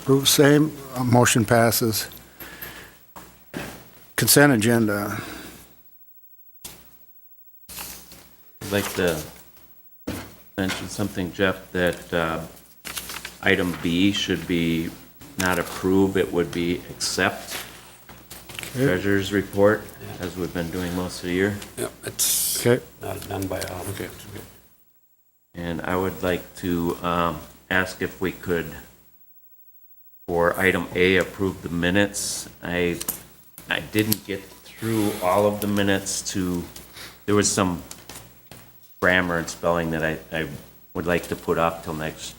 Approve same, motion passes. Consent agenda. I'd like to mention something, Jeff, that item B should be not approve, it would be accept treasurer's report, as we've been doing most of the year. Yep, it's Okay. not done by all. Okay. And I would like to ask if we could, for item A, approve the minutes. I didn't get through all of the minutes there was some grammar and spelling that I would like to put off till next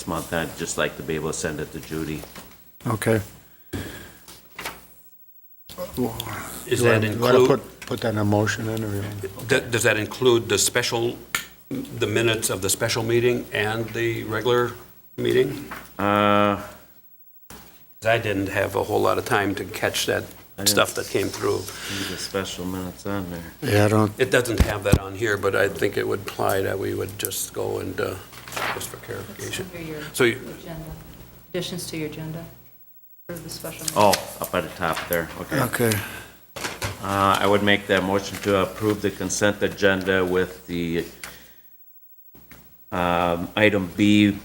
month. I'd just like to be able to send it to Judy. Okay. Is Do I- that do I include, put that in a motion then, or? does that include the minutes of the special meeting and the regular meeting? 'Cause I didn't have a whole lot of time to catch that stuff that came through. See the special minutes on there. Yeah, I don't, It doesn't have that on here, but I think it would imply that we would just go and, just for clarification. Under your So agenda, additions to your agenda for the special meeting. Oh, up at the top there, okay. okay. I would make that motion to approve the consent agenda with the item B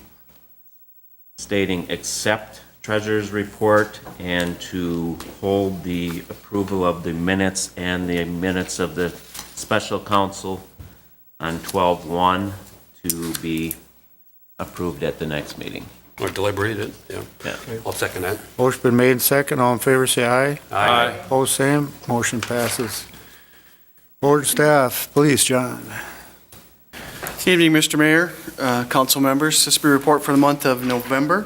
stating accept treasurer's report and to hold the approval of the minutes and the minutes of the special council on 12/1 to be approved at the next meeting. or deliberated, yeah. Yeah. I'll second that. Motion been made second. All in favor, say aye. Aye. Opposed, same. Motion passes. Board staff, please, John. Good evening, Mr. Mayor, council members. This will be a report for the month of November.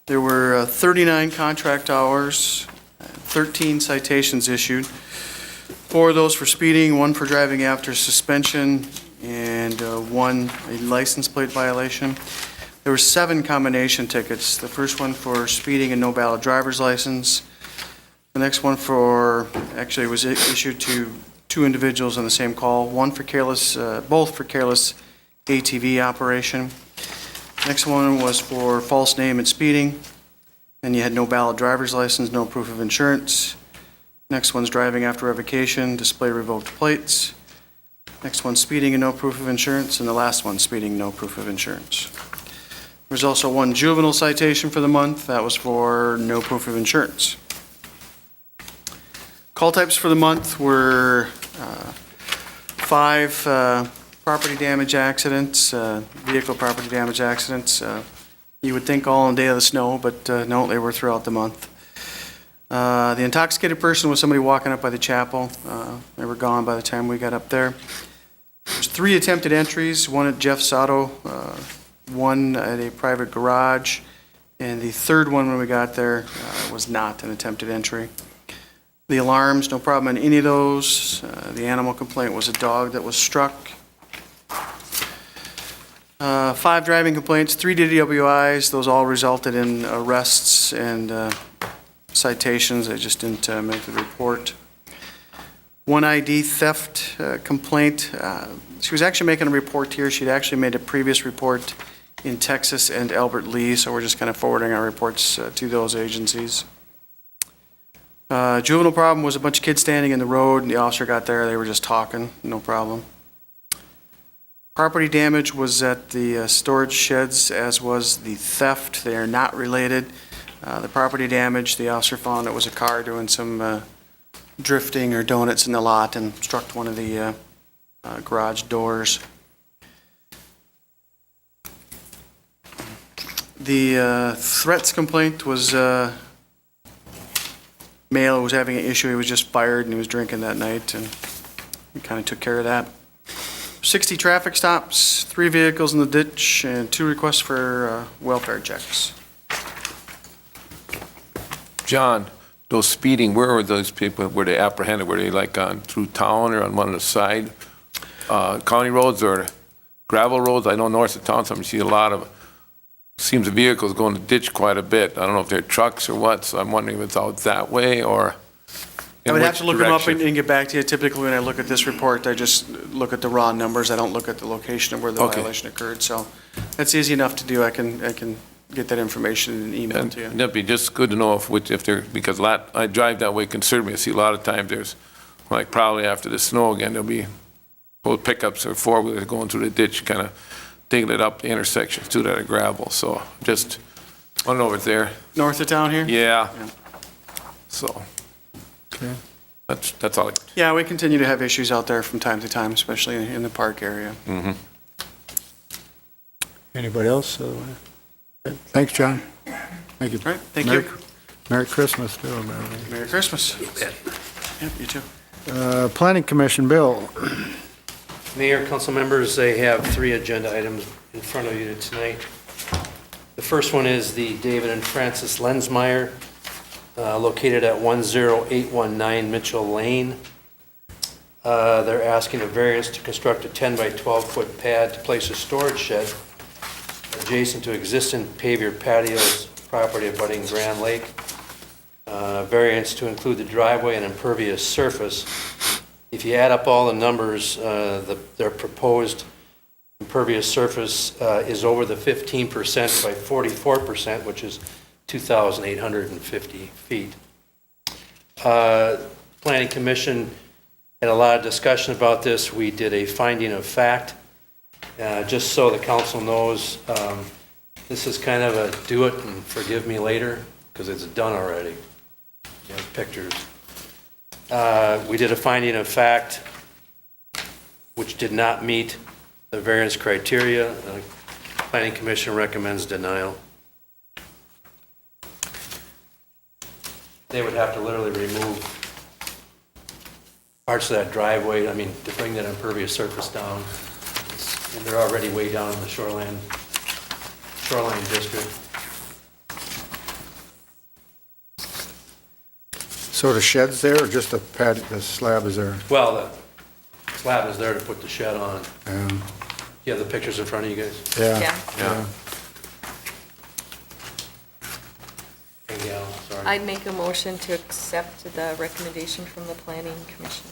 There were 39 contract hours, 13 citations issued. 4 of those for speeding, 1 for driving after suspension, and 1 a license plate violation. There were 7 combination tickets. The first one for speeding and no valid driver's license. The next one actually was issued to 2 individuals on the same call, both for careless ATV operation. Next one was for false name and speeding. Then you had no valid driver's license, no proof of insurance. Next one's driving after revocation, display revoked plates. Next one's speeding and no proof of insurance, and the last one, speeding, no proof of insurance. There's also 1 juvenile citation for the month. That was for no proof of insurance. Call types for the month were 5 property damage accidents, vehicle property damage accidents. You would think all on the day of the snow, but no, they were throughout the month. The intoxicated person was somebody walking up by the chapel. They were gone by the time we got up there. There's 3 attempted entries, 1 at Jeff's Auto, 1 at a private garage, and the third one when we got there was not an attempted entry. The alarms, no problem on any of those. The animal complaint was a dog that was struck. 5 driving complaints, 3 DWIs. Those all resulted in arrests and citations. I just didn't make the report. 1 ID theft complaint. She was actually making a report here. She'd actually made a previous report in Texas and Albert Lee, so we're just kind of forwarding our reports to those agencies. Juvenile problem was a bunch of kids standing in the road, and the officer got there. They were just talking, no problem. Property damage was at the storage sheds, as was the theft. They are not related. The property damage, the officer found it was a car doing some drifting or donuts in the lot and struck one of the garage doors. The threats complaint was male who was having an issue. He was just fired and he was drinking that night, and we kind of took care of that. 60 traffic stops, 3 vehicles in the ditch, and 2 requests for welfare checks. John, those speeding, where were those people, were they apprehended? Were they like on through town or on one of the side county roads or gravel roads? I know north of town, you see a lot of, seems the vehicles go in the ditch quite a bit. I don't know if they're trucks or what, so I'm wondering if it's out that way or I would have to look them up and get back to you. Typically, when I look at this report, I just look at the raw numbers. I don't look at the location of where the Okay. violation occurred, so that's easy enough to do. I can get that information in an email And to you. that'd be just good to know if they're, because I drive that way considerably. I see a lot of times there's, like probably after the snow again, there'll be both pickups or four-wheelers going through the ditch, kind of digging it up the intersections too that are gravel. So just, I don't know if it's there. North of town here? Yeah. Yeah. So Okay. that's all. Yeah, we continue to have issues out there from time to time, especially in the park area. Anybody else? Thanks, John. Thank you. All right, thank Merry- you. Merry Christmas, too, man. Merry Christmas. Yep, you too. Planning Commission, Bill. Mayor, council members, I have 3 agenda items in front of you tonight. The first one is the David and Francis Lensmeyer, located at 10819 Mitchell Lane. They're asking a variance to construct a 10 by 12-foot pad to place a storage shed adjacent to existing pavier patios property abutting Grand Lake. Variance to include the driveway and impervious surface. If you add up all the numbers, their proposed impervious surface is over the 15% by 44%, which is 2,850 feet. Planning Commission had a lot of discussion about this. We did a finding of fact. Just so the council knows, this is kind of a do it and forgive me later, because it's done already. You have pictures. We did a finding of fact which did not meet the variance criteria. The Planning Commission recommends denial. They would have to literally remove parts of that driveway, to bring that impervious surface down. And they're already way down in the shoreline district. So the shed's there, or just the pad, the slab is there? Well, the slab is there to put the shed on. Um, You have the pictures in front of you guys? Yeah. Yeah. Hey, Gal, sorry. I'd make a motion to accept the recommendation from the Planning Commission.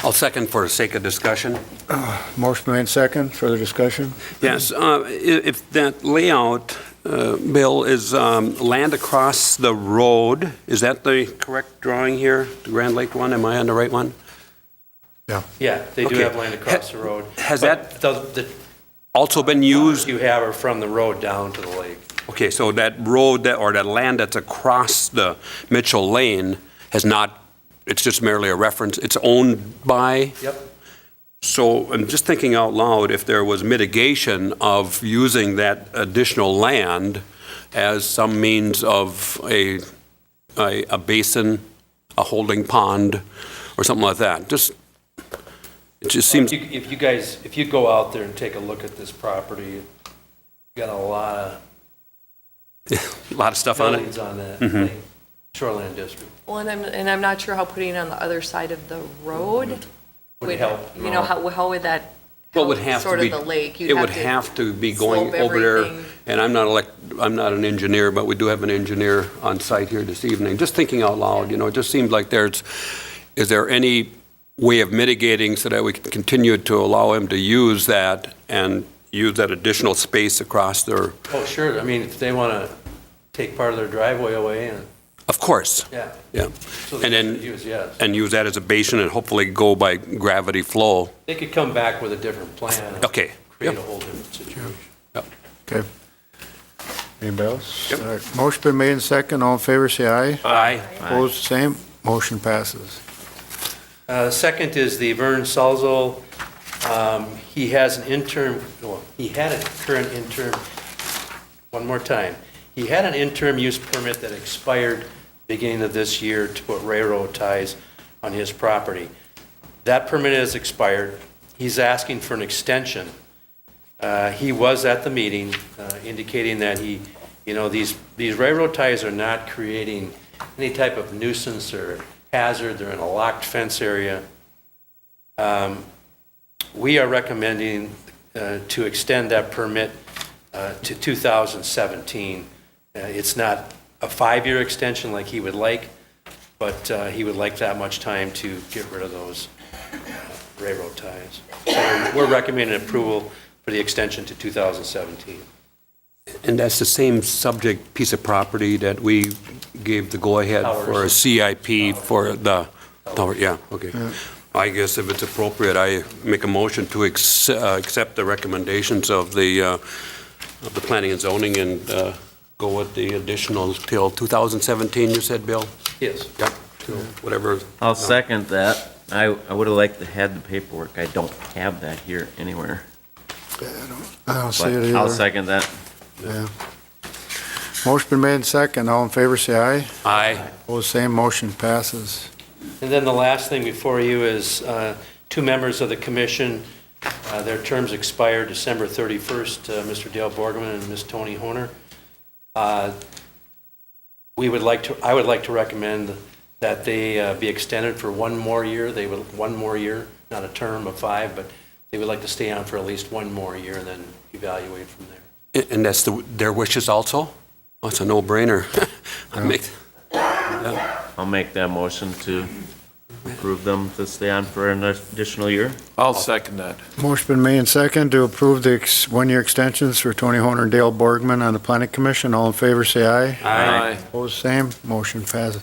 I'll second for the sake of discussion. Motion made second, further discussion? Yes, if that layout, Bill, is land across the road, is that the correct drawing here? The Grand Lake one, am I on the right one? Yeah, they do Okay. have land across the road. Has But the Also been used? you have are from the road down to the lake. Okay, so that road, or that land that's across the Mitchell Lane has not, it's just merely a reference, it's owned by? Yep. So I'm just thinking out loud, if there was mitigation of using that additional land as some means of a basin, a holding pond, or something like that, it just seems, If you go out there and take a look at this property, you got a lot a lot of stuff of on buildings it. on that Mhm. lake, shoreline district. Well, and I'm not sure how putting it on the other side of the road Would help. You know, how would that Well, it would help have to sort be. of the lake? You'd It would have to be going slope over there, everything. and I'm not an engineer, but we do have an engineer on site here this evening. Just thinking out loud, it just seems like is there any way of mitigating so that we can continue to allow him to use that and use that additional space across their, Oh, sure, if they want to take part of their driveway away, and, of course, yeah. yeah. So they And then- could use, yes. And use that as a basin and hopefully go by gravity flow. They could come back with a different plan. and Okay. Create Yep. a whole different situation. Okay. Anybody else? Yep. All right. Motion been made second, all in favor, say aye. Aye. Opposed, same, motion passes. Second is the Vern Salzo. He has an interim, he had a current interim, one more time. He had an interim use permit that expired beginning of this year to put railroad ties on his property. That permit has expired. He's asking for an extension. He was at the meeting indicating that these railroad ties are not creating any type of nuisance or hazard. They're in a locked fence area. We are recommending to extend that permit to 2017. It's not a 5-year extension like he would like, but he would like that much time to get rid of those railroad ties. So we're recommending approval for the extension to 2017. And that's the same subject piece of property that we gave the go-ahead for a CIP for the tower, yeah, okay. I guess if it's appropriate, I make a motion to accept the recommendations of the planning and zoning and go with the additional till 2017, you said, Bill? Yes. Yep, till whatever. I'll second that. I would have liked to have the paperwork. I don't have that here anywhere. I don't see But it I'll either. second that. Yeah. Motion been made and second. All in favor, say aye. Aye. Opposed, same. Motion passes. And then the last thing before you is two members of the commission. Their terms expire December 31st, Mr. Dale Borgman and Ms. Toni Honer. I would like to recommend that they be extended for one more year. They would, one more year, not a term of 5, but they would like to stay on for at least one more year and then evaluate from there. And that's their wishes also? Oh, it's a no-brainer. I'll make that motion to approve them to stay on for an additional year. I'll second that. Motion been made and second to approve the one-year extensions for Tony Horner and Dale Borgman on the planning commission. All in favor, say aye. Aye. Opposed, same. Motion passes.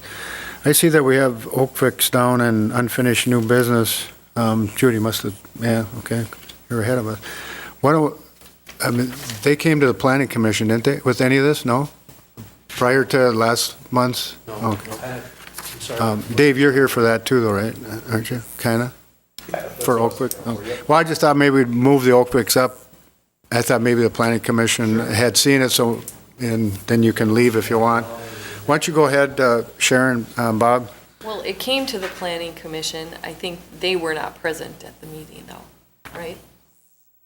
I see that we have Oak Fix down and unfinished new business. Judy must have, yeah, okay, you're ahead of us. They came to the planning commission, didn't they, with any of this? No? Prior to last month's? No, Okay. I'm sorry. Dave, you're here for that too, though, right? Aren't you? Kinda? For Oak Fix? Okay. Well, I just thought maybe we'd move the Oak Fix up. I thought maybe the planning commission had seen it, so, and then you can leave if you want. Why don't you go ahead, Sharon, Bob? Well, it came to the planning commission. I think they were not present at the meeting though, right?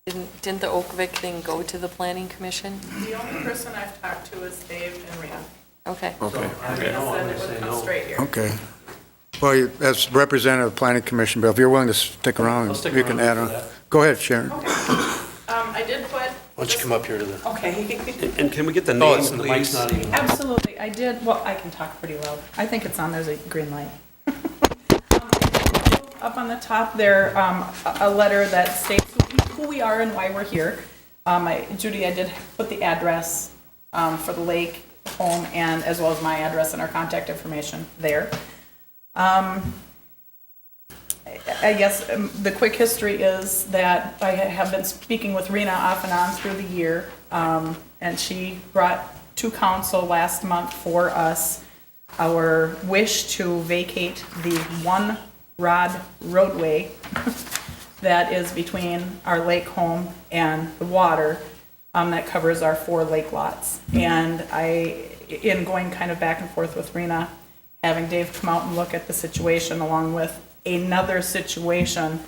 Didn't the Oakvik thing go to the planning commission? The only person I've talked to is Dave and Rita. Okay. Okay. Rita said it would come straight here. Okay. Well, as representative of the planning commission, Bill, if you're willing to stick around, I'll stick you can around add on. for that. Go ahead, Sharon. I did put. Why don't you come up here to the, Okay. And can we get the oh, name, it's, the mic's please? not even on. Absolutely, I did, well, I can talk pretty loud. I think it's on, there's a green light. Up on the top there, a letter that states who we are and why we're here. Judy, I did put the address for the lake home and as well as my address and our contact information there. I guess the quick history is that I have been speaking with Rena off and on through the year, and she brought to council last month for us our wish to vacate the one rod roadway that is between our lake home and the water that covers our 4 lake lots. And in going kind of back and forth with Rena, having Dave come out and look at the situation along with another situation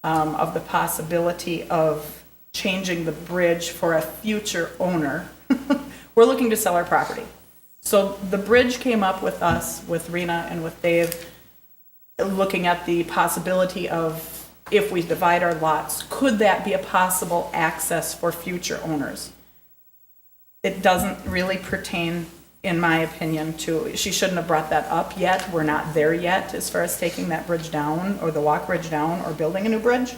of the possibility of changing the bridge for a future owner. We're looking to sell our property. So the bridge came up with us, with Rena and with Dave, looking at the possibility of if we divide our lots, could that be a possible access for future owners? It doesn't really pertain, in my opinion, to, she shouldn't have brought that up yet. We're not there yet as far as taking that bridge down or the walk bridge down or building a new bridge.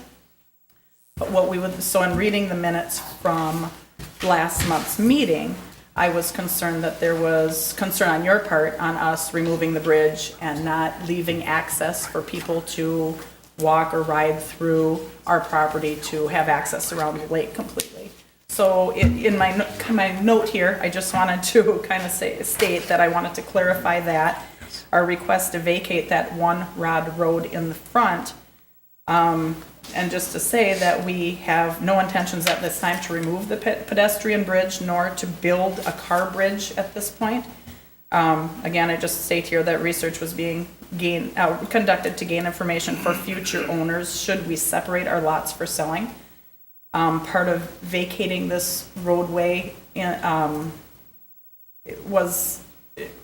But what we would, so in reading the minutes from last month's meeting, I was concerned that there was concern on your part on us removing the bridge and not leaving access for people to walk or ride through our property to have access around the lake completely. So in my note here, I just wanted to kind of state that I wanted to clarify that our request to vacate that one rod road in the front, and just to say that we have no intentions at this time to remove the pedestrian bridge nor to build a car bridge at this point. Again, I just state here that research was being conducted to gain information for future owners should we separate our lots for selling. Part of vacating this roadway it was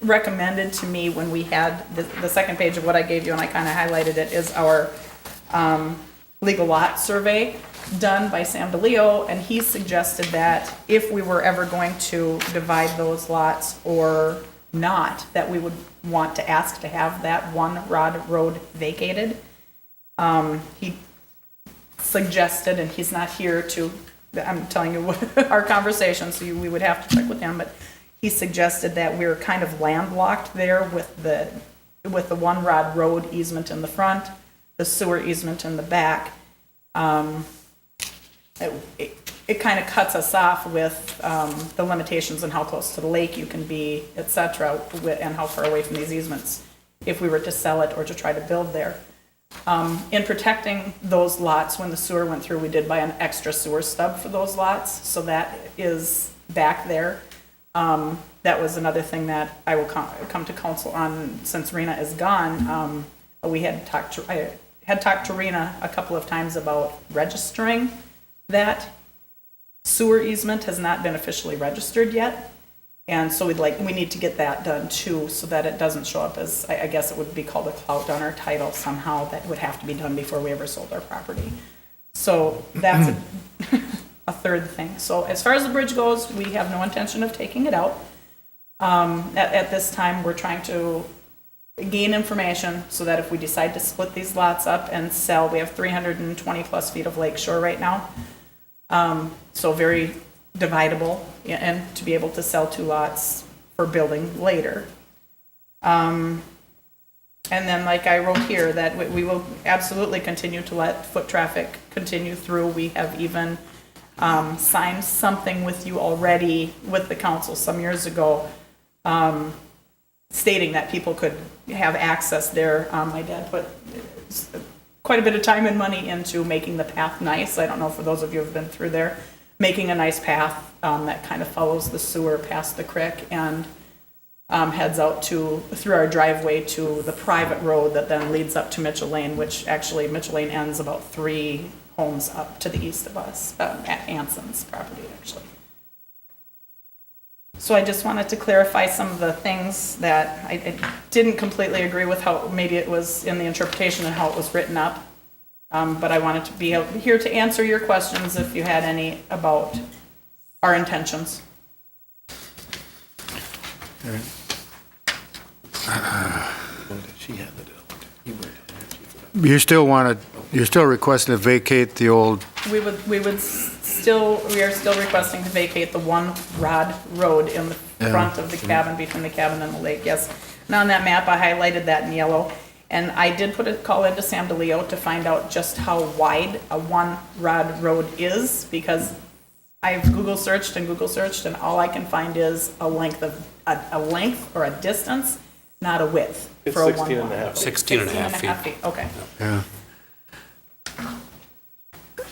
recommended to me when we had the second page of what I gave you, and I kind of highlighted it, is our legal lot survey done by Sam DeLeo, and he suggested that if we were ever going to divide those lots or not, that we would want to ask to have that one rod road vacated. He suggested, and he's not here to I'm telling you what our conversation, so we would have to check with him, but he suggested that we're kind of landlocked there with the one rod road easement in the front, the sewer easement in the back. It kind of cuts us off with the limitations on how close to the lake you can be, et cetera, and how far away from these easements if we were to sell it or to try to build there. In protecting those lots, when the sewer went through, we did buy an extra sewer stub for those lots, so that is back there. That was another thing that I will come to council on since Rena is gone. I had talked to Rena a couple of times about registering that. Sewer easement has not been officially registered yet. And so we need to get that done too, so that it doesn't show up as, I guess it would be called a clout on our title somehow. That would have to be done before we ever sold our property. So that's a third thing. So as far as the bridge goes, we have no intention of taking it out. At this time, we're trying to gain information so that if we decide to split these lots up and sell, we have 320 plus feet of lake shore right now. So very dividable, and to be able to sell 2 lots for building later. And then like I wrote here, that we will absolutely continue to let foot traffic continue through. We have even signed something with you already with the council some years ago, stating that people could have access there. My dad put quite a bit of time and money into making the path nice. I don't know for those of you who have been through there, making a nice path that kind of follows the sewer past the creek and heads out through our driveway to the private road that then leads up to Mitchell Lane, which actually Mitchell Lane ends about 3 homes up to the east of us, at Anson's property, actually. So I just wanted to clarify some of the things that I didn't completely agree with how maybe it was in the interpretation and how it was written up. But I wanted to be here to answer your questions if you had any about our intentions. You're still requesting to vacate the old, We are still requesting to vacate the one rod road in the front of the cabin, between the cabin and the lake, yes. And on that map, I highlighted that in yellow. And I did put a call into Sam DeLeo to find out just how wide a one rod road is, because I've Google searched, and all I can find is a length or a distance, not a width. It's for a 16 one and a half. wide. 16 and a half feet. Okay. yeah.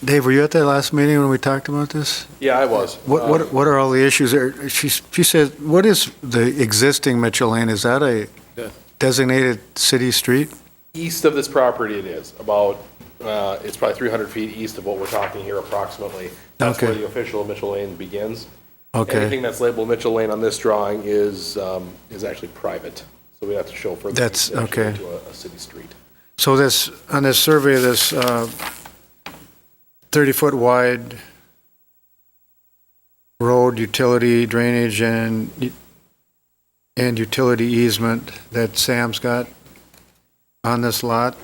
Dave, were you at that last meeting when we talked about this? Yeah, I was. What are all the issues there? She said, what is the existing Mitchell Lane? Is that a designated city street? East of this property it is, about, it's probably 300 feet east of what we're talking here approximately. That's Okay. where the official Mitchell Lane begins. Okay. Anything that's labeled Mitchell Lane on this drawing is actually private. So we have to show further. That's it's actually okay. into a city street. So on this survey, this 30-foot wide road, utility, drainage, and utility easement that Sam's got on this lot,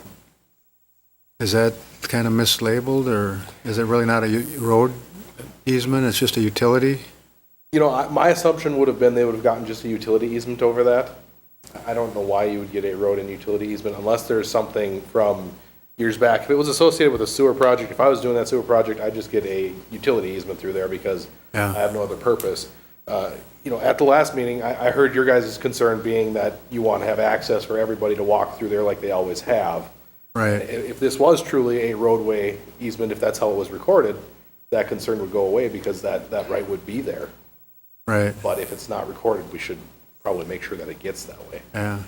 is that kind of mislabeled, or is it really not a road easement, it's just a utility? You know, my assumption would have been they would have gotten just a utility easement over that. I don't know why you would get a road and utility easement unless there's something from years back. If it was associated with a sewer project, if I was doing that sewer project, I'd just get a utility easement through there because Yeah. I have no other purpose. You know, at the last meeting, I heard your guys' concern being that you want to have access for everybody to walk through there like they always have. Right, If this was truly a roadway easement, if that's how it was recorded, that concern would go away because that right would be there. right, But if it's not recorded, we should probably make sure that it gets that way. yeah.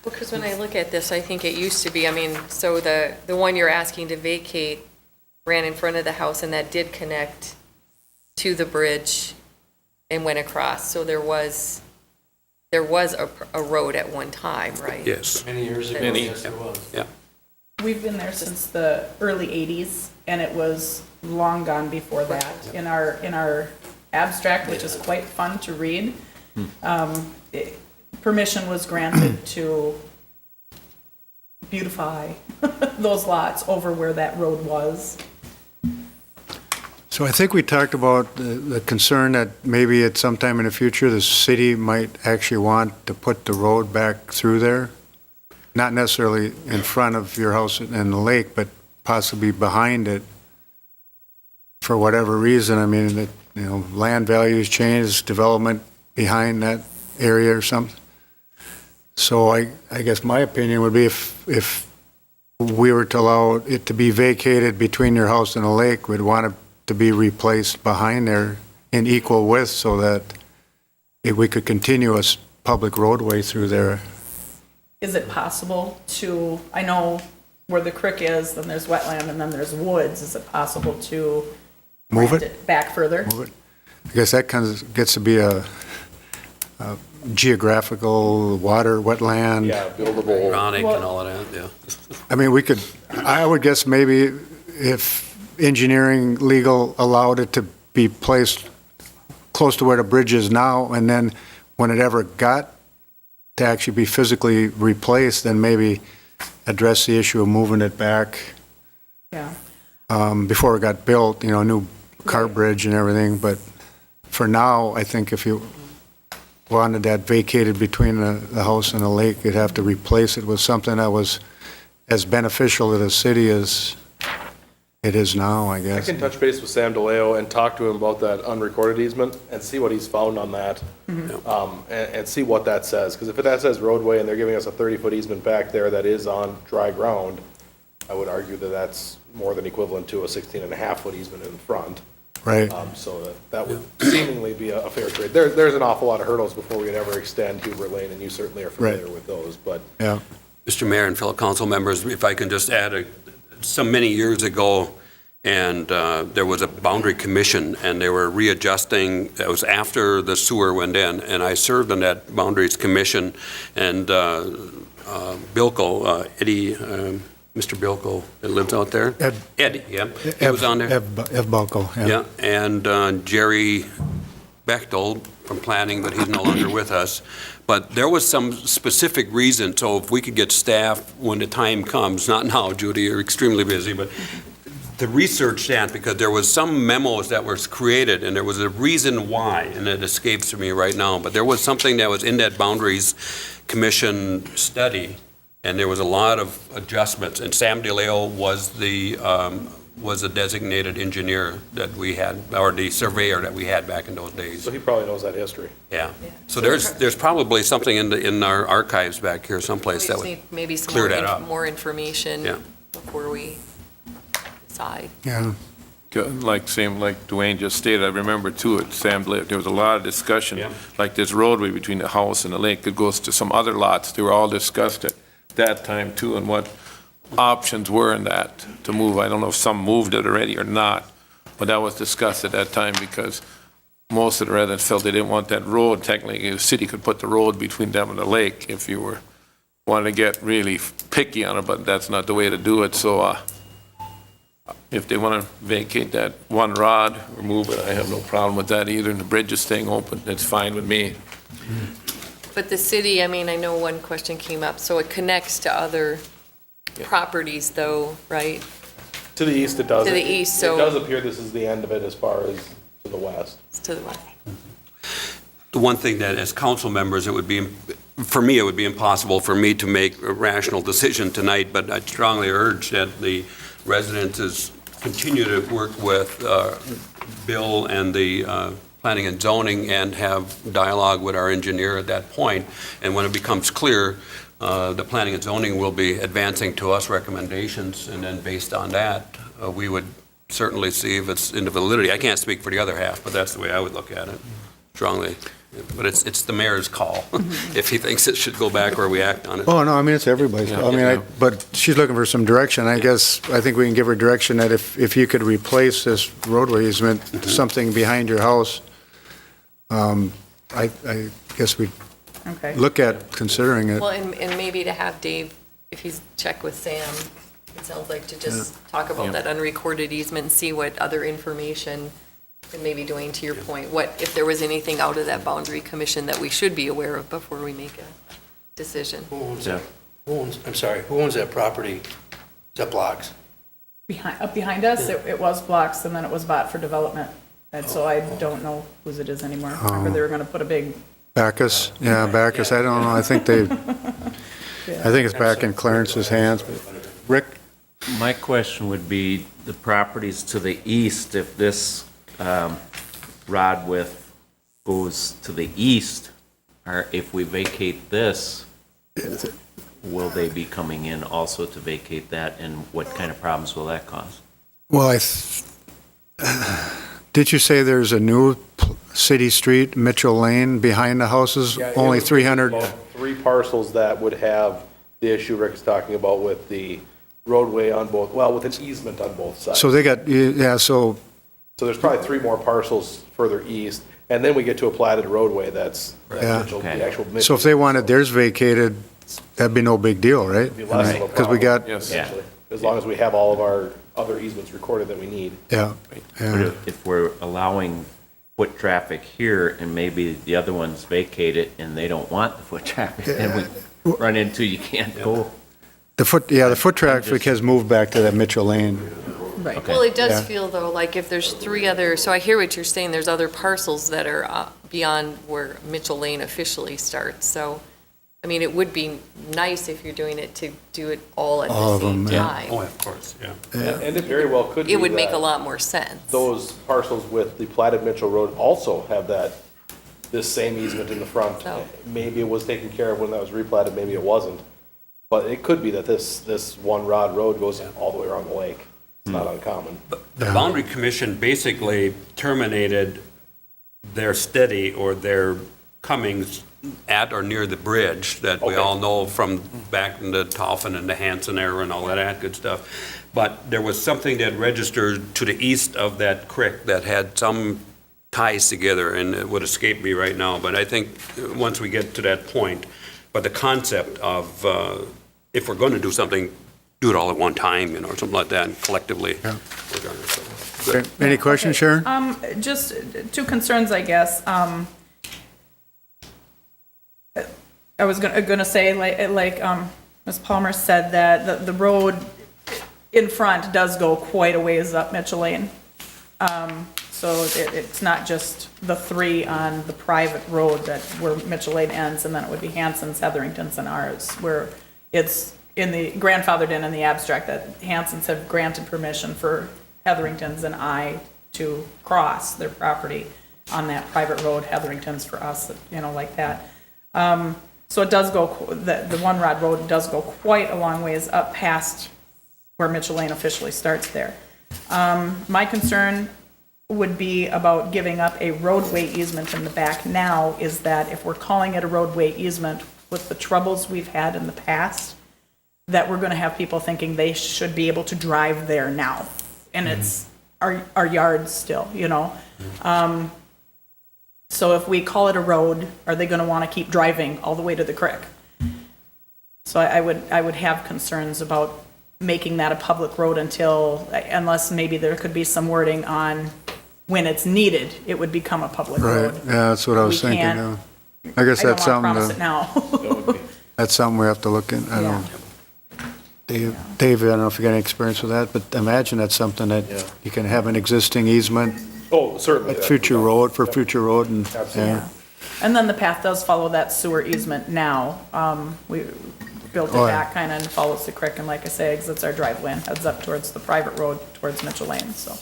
Because when I look at this, I think it used to be, I mean, so the one you're asking to vacate ran in front of the house, and that did connect to the bridge and went across. So there was a road at one time, right? Yes. Many years ago, Many, yes, there was. Yeah. We've been there since the early 80s, and it was long gone before that. In our abstract, which is quite fun to read, permission was granted to beautify those lots over where that road was. So I think we talked about the concern that maybe at some time in the future, the city might actually want to put the road back through there. Not necessarily in front of your house and the lake, but possibly behind it for whatever reason. I mean, land values change, development behind that area or something. So I guess my opinion would be if we were to allow it to be vacated between your house and the lake, we'd want it to be replaced behind there in equal width so that we could continue a public roadway through there. Is it possible to, I know where the creek is, then there's wetland, and then there's woods. Is it possible to Move grant it? back further? Move it. I guess that kind of gets to be a geographical water, wetland. Yeah, buildable. Chronic and all of that, yeah. I mean, I would guess maybe if engineering legal allowed it to be placed close to where the bridge is now, and then when it ever got to actually be physically replaced, then maybe address the issue of moving it back Yeah. before it got built, a new car bridge and everything. But for now, I think if you wanted that vacated between the house and the lake, you'd have to replace it with something that was as beneficial to the city as it is now, I I guess. can touch base with Sam DeLeo and talk to him about that unrecorded easement and see what he's found on that. And see what that says, because if that says roadway and they're giving us a 30-foot easement back there that is on dry ground, I would argue that that's more than equivalent to a 16.5-foot easement in front. Right. So that would seemingly be a fair trade. There's an awful lot of hurdles before we could ever extend Hubert Lane, and you certainly are familiar with those, but. Yeah. Mr. Mayor and fellow council members, if I can just add, some many years ago, and there was a boundary commission, and they were readjusting, that was after the sewer went in, and I served on that boundaries commission, and Bilko, Eddie, Mr. Bilko that lives out there? Eddie, yeah, he was on there. Ev Balco, yeah. Yeah, and Jerry Bechtel from planning, but he's no longer with us. But there was some specific reason, so if we could get staff when the time comes, not now, Judy, you're extremely busy, but to research that, because there was some memos that was created, and there was a reason why, and it escapes me right now, but there was something that was in that Boundaries Commission study, and there was a lot of adjustments, and Sam DeLeo was the designated engineer that we had, or the surveyor that we had back in those days. So he probably knows that history. Yeah. So there's probably something in our archives back here someplace We that just would need maybe some clear that up. more information Yeah. before we decide. Yeah. Like Dwayne just stated, I remember too, at Sam, there was a lot of discussion, Yeah. like this roadway between the house and the lake that goes to some other lots. They were all discussed at that time too, and what options were in that to move. I don't know if some moved it already or not, but that was discussed at that time because most of the residents felt they didn't want that road. Technically, the city could put the road between them and the lake if you were wanting to get really picky on it, but that's not the way to do it. So if they want to vacate that one rod or move it, I have no problem with that either. And the bridge is staying open. It's fine with me. But the city, I mean, I know one question came up, so it connects to other properties though, right? To the east, it does. To the east, so- It does appear this is the end of it as far as to the west. It's to the west. The one thing that as council members, it would be impossible for me to make a rational decision tonight, but I strongly urge that the residents continue to work with Bill and the planning and zoning and have dialogue with our engineer at that point. And when it becomes clear, the planning and zoning will be advancing to us recommendations, and then based on that, we would certainly see if it's in the validity. I can't speak for the other half, but that's the way I would look at it, strongly. But it's the mayor's call, if he thinks it should go back or we act on it. Oh, no, I mean, it's everybody's. Yeah. I mean, Yeah. but she's looking for some direction. I think we can give her direction that if you could replace this roadway easement, something behind your house, I guess we'd Okay. look at considering it. Well, and maybe to have Dave, if he's checked with Sam, it sounds like to just talk about that unrecorded easement and see what other information, and maybe Dwayne, to your point, if there was anything out of that boundary commission that we should be aware of before we make a decision. Who owns that? I'm sorry, who owns that property? Is that Blocks? up behind us, it was blocks, and then it was bought for development. And so I don't know whose it is anymore. Remember, they were gonna put a big, Bacchus, yeah, Bacchus, I don't know, I think it's back in Clarence's hands. But Rick? My question would be, the properties to the east, if this rod width goes to the east, or if we vacate this, will they be coming in also to vacate that, and what kind of problems will that cause? Well, did you say there's a new city street, Mitchell Lane, behind the houses, Yeah, it only would be 300? about 3 parcels that would have the issue Rick is talking about with the roadway on both, well, with an easement on both sides. So they got, yeah, so, So there's probably 3 more parcels further east, and then we get to a platted roadway that's, Yeah. Mitchell, Okay. the actual. so if they wanted theirs vacated, that'd be no big deal, right? It'd be less of a Because we got, problem, Yes. essentially, as long as we have all of our other easements recorded that we need. yeah, But yeah. if we're allowing foot traffic here, and maybe the other ones vacate it, and they don't want the foot traffic, then we run into you can't go. The foot traffic has moved back to that Mitchell Lane. right. Well, it Yeah. does feel though, like if there's 3 other, so I hear what you're saying, there's other parcels that are beyond where Mitchell Lane officially starts, so, I mean, it would be nice if you're doing it to do it all at All the of same them, yeah. time. Oh, of course, yeah. And it very well could be It would make a that lot more sense. those parcels with the platted Mitchell Road also have this same easement in the front. Oh. Maybe it was taken care of when that was replatted, maybe it wasn't. But it could be that this one rod road goes all the way around the lake. It's not uncommon. The Boundary Commission basically terminated their steady or their comings at or near the bridge that we Okay. all know from back in the Toffin and the Hanson era and all that good stuff. But there was something that registered to the east of that creek that had some ties together, and it would escape me right now. But I think once we get to that point, but the concept of, if we're going to do something, do it all at one time, or something like that, and collectively. Yeah. work on it. So, good. Okay. Any questions, Sharon? Just 2 concerns, I guess. I was gonna say, like, Ms. Palmer said, that the road in front does go quite a ways up Mitchell Lane. So it's not just the 3 on the private road where Mitchell Lane ends, and then it would be Hanson's, Hetherington's, and ours, where it's grandfathered in the abstract that Hanson's have granted permission for Hetherington's and I to cross their property on that private road, Hetherington's for us, like that. So it does go, the one rod road does go quite a long ways up past where Mitchell Lane officially starts there. My concern would be about giving up a roadway easement in the back now, is that if we're calling it a roadway easement, with the troubles we've had in the past, that we're gonna have people thinking they should be able to drive there now. And it's our yard still, So if we call it a road, are they gonna wanna keep driving all the way to the creek? So I would have concerns about making that a public road unless maybe there could be some wording on when it's needed, it would become a public Right, road. yeah, that's what I was We thinking, can't- yeah. I guess I don't that's wanna promise something, it now. That that's something we have to look in, I Yeah. don't. Dave, I don't know if you got any experience with that, but imagine that's something that Yeah. you can have an existing easement, Oh, certainly. a future road, for future road, and, Absolutely. yeah. Yeah. And then the path does follow that sewer easement now. We built it Oh, yeah. back kind of and follows the creek, and like I say, exits our driveway and heads up towards the private road towards Mitchell Lane, so.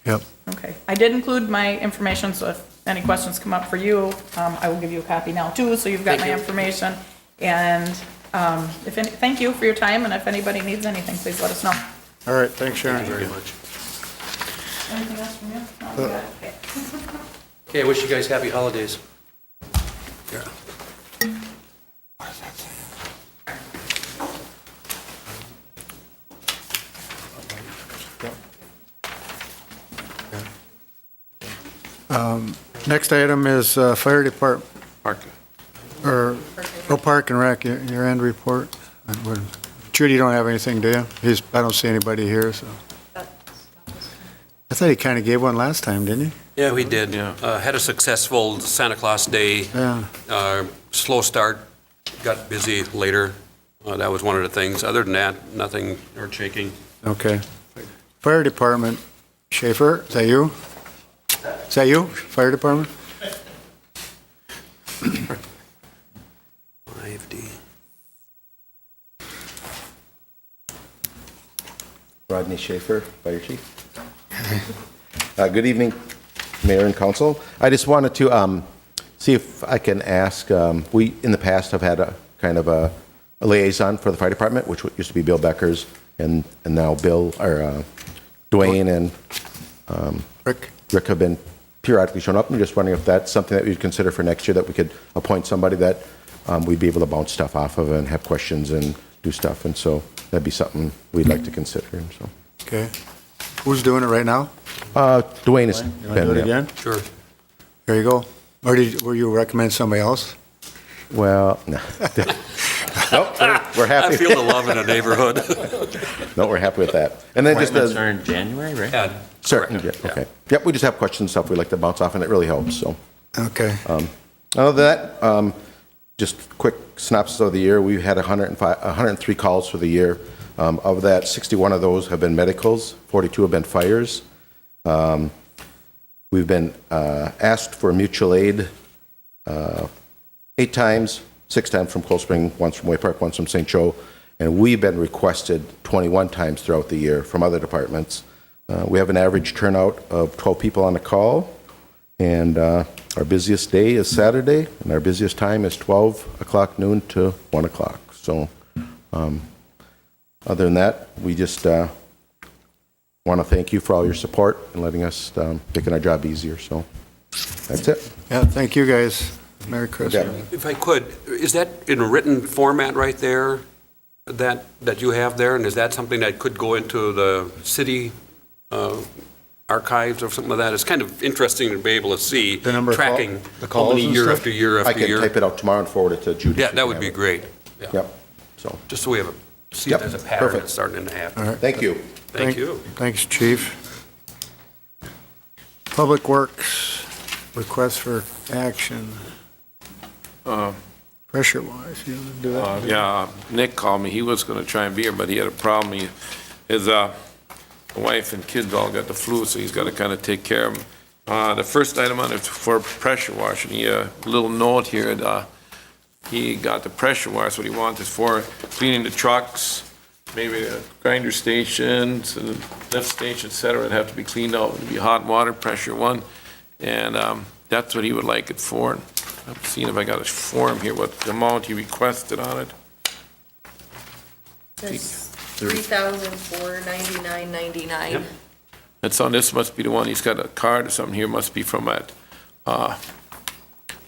Yep. Okay, I did include my information, so if any questions come up for you, I will give you a copy now too, so you've got my information. And thank you for your time, and if anybody needs anything, please let us know. All right, thanks, Sharon. Very much. Anything else from you? No, we got it. Okay. Okay, I wish you guys happy holidays. Next item is fire department, Park. Park and Rec, your end report. Judy, you don't have anything, do you? I don't see anybody here, so. I thought he kind of gave one last time, didn't he? Yeah, we did. Yeah. Had a successful Santa Claus Day. Yeah. Slow start, got busy later. That was one of the things. Other than that, nothing earth-shaking. Okay. Fire Department, Schaefer, is that you? Is that you, Fire Department? 5D. Rodney Schaefer, Fire Chief. Good evening, Mayor and Council. I just wanted to see if I can ask, we in the past have had a kind of a liaison for the fire department, which used to be Bill Beckers, and now Dwayne and Rick? Rick have been periodically showing up. I'm just wondering if that's something that we'd consider for next year, that we could appoint somebody that we'd be able to bounce stuff off of and have questions and do stuff. And so that'd be something we'd like to consider. And so, Okay. Who's doing it right now? Dwayne has You want to do it been, again? Sure. There you go. Or were you recommend somebody else? well, no. Nope, we're I happy. feel the love in the neighborhood. No, we're happy with that. And then just Appointments a are in January, right? Yeah, certain, correct. yeah, okay. Yep, we just have questions and stuff we like to bounce off, and it really helps, so. Okay. Other than that, just quick synopsis of the year, we've had 103 calls for the year. Of that, 61 of those have been medicals, 42 have been fires. We've been asked for mutual aid 8 times, 6 times from Cold Spring, once from Way Park, once from St. Joe, and we've been requested 21 times throughout the year from other departments. We have an average turnout of 12 people on the call, and our busiest day is Saturday, and our busiest time is 12 o'clock noon to 1 o'clock. So other than that, we just want to thank you for all your support and letting us, making our job easier. So that's it. Yeah, thank you, guys. Merry Christmas. Yeah. If I could, is that in a written format right there, that you have there? And is that something that could go into the city archives or something like that? It's kind of interesting to be able to see, The number of tracking the how calls many and year stuff? after year I after can year. type it out tomorrow and forward it to Judy. Yeah, so that you would can be have it. great. Yeah. Yep, so, Just so we have see Yep, if there's a pattern perfect. that's starting to happen. All right. thank you. Thank you. Thanks, Chief. Public Works, request for action. Pressure wise, you want to do that? Yeah, Nick called me, he was gonna try and be here, but he had a problem. His wife and kids all got the flu, so he's gotta kinda take care of them. The first item on it for pressure washing, he, little note here, he got the pressure wash, what he wants is for cleaning the trucks, maybe the grinder stations, and lift stations, et cetera, it'd have to be cleaned out, it'd be hot water pressure one, and, that's what he would like it for. I'm seeing if I got a form here, what the amount he requested on it. There's $3,499.99. Yep. It's on, this must be the one, he's got a card or something here, must be from at,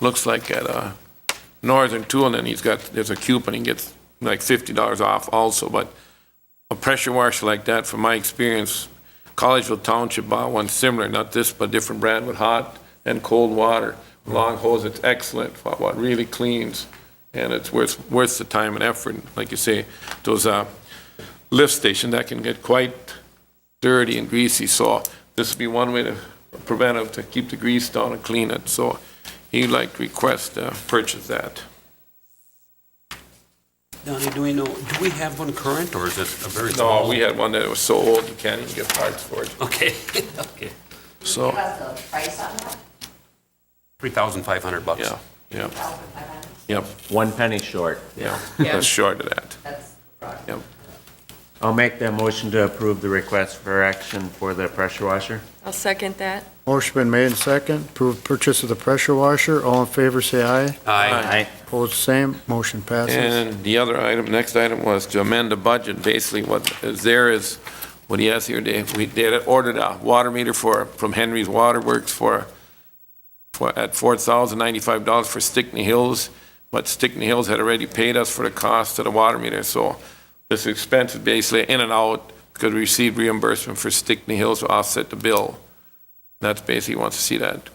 looks like at, Northern Tool, and then there's a coupon, he gets like $50 off also, but a pressure washer like that, from my experience, Collegeville Township bought one similar, not this, but different brand with hot and cold water. Long hose, it's excellent, what really cleans, and it's worth the time and effort. Like you say, those lift stations, that can get quite dirty and greasy, so this would be one way to prevent it, to keep the grease down and clean it. So he'd like to request purchase that. Donnie, do we have one current, or is it a very small? No, we had one that was so old, you can't even get parts for it. Okay, okay. So, What's the price on that? $3,500. yeah, yeah, 1,500? yep, 1 penny short. yeah, Yeah. that's short of that. That's the product. Yep. I'll make that motion to approve the request for action for the pressure washer. I'll second that. Motion been made and second, approve purchase of the pressure washer. All in favor, say aye. Aye. Opposed, same. Motion passes. And the other item, next item was to amend the budget. Basically, what is there is, what he has here, they had ordered a water meter from Henry's Waterworks at $4,095 for Stickney Hills, but Stickney Hills had already paid us for the cost of the water meter, so this expense is basically in and out, because we received reimbursement for Stickney Hills to offset the bill. That's basically, he wants to see that.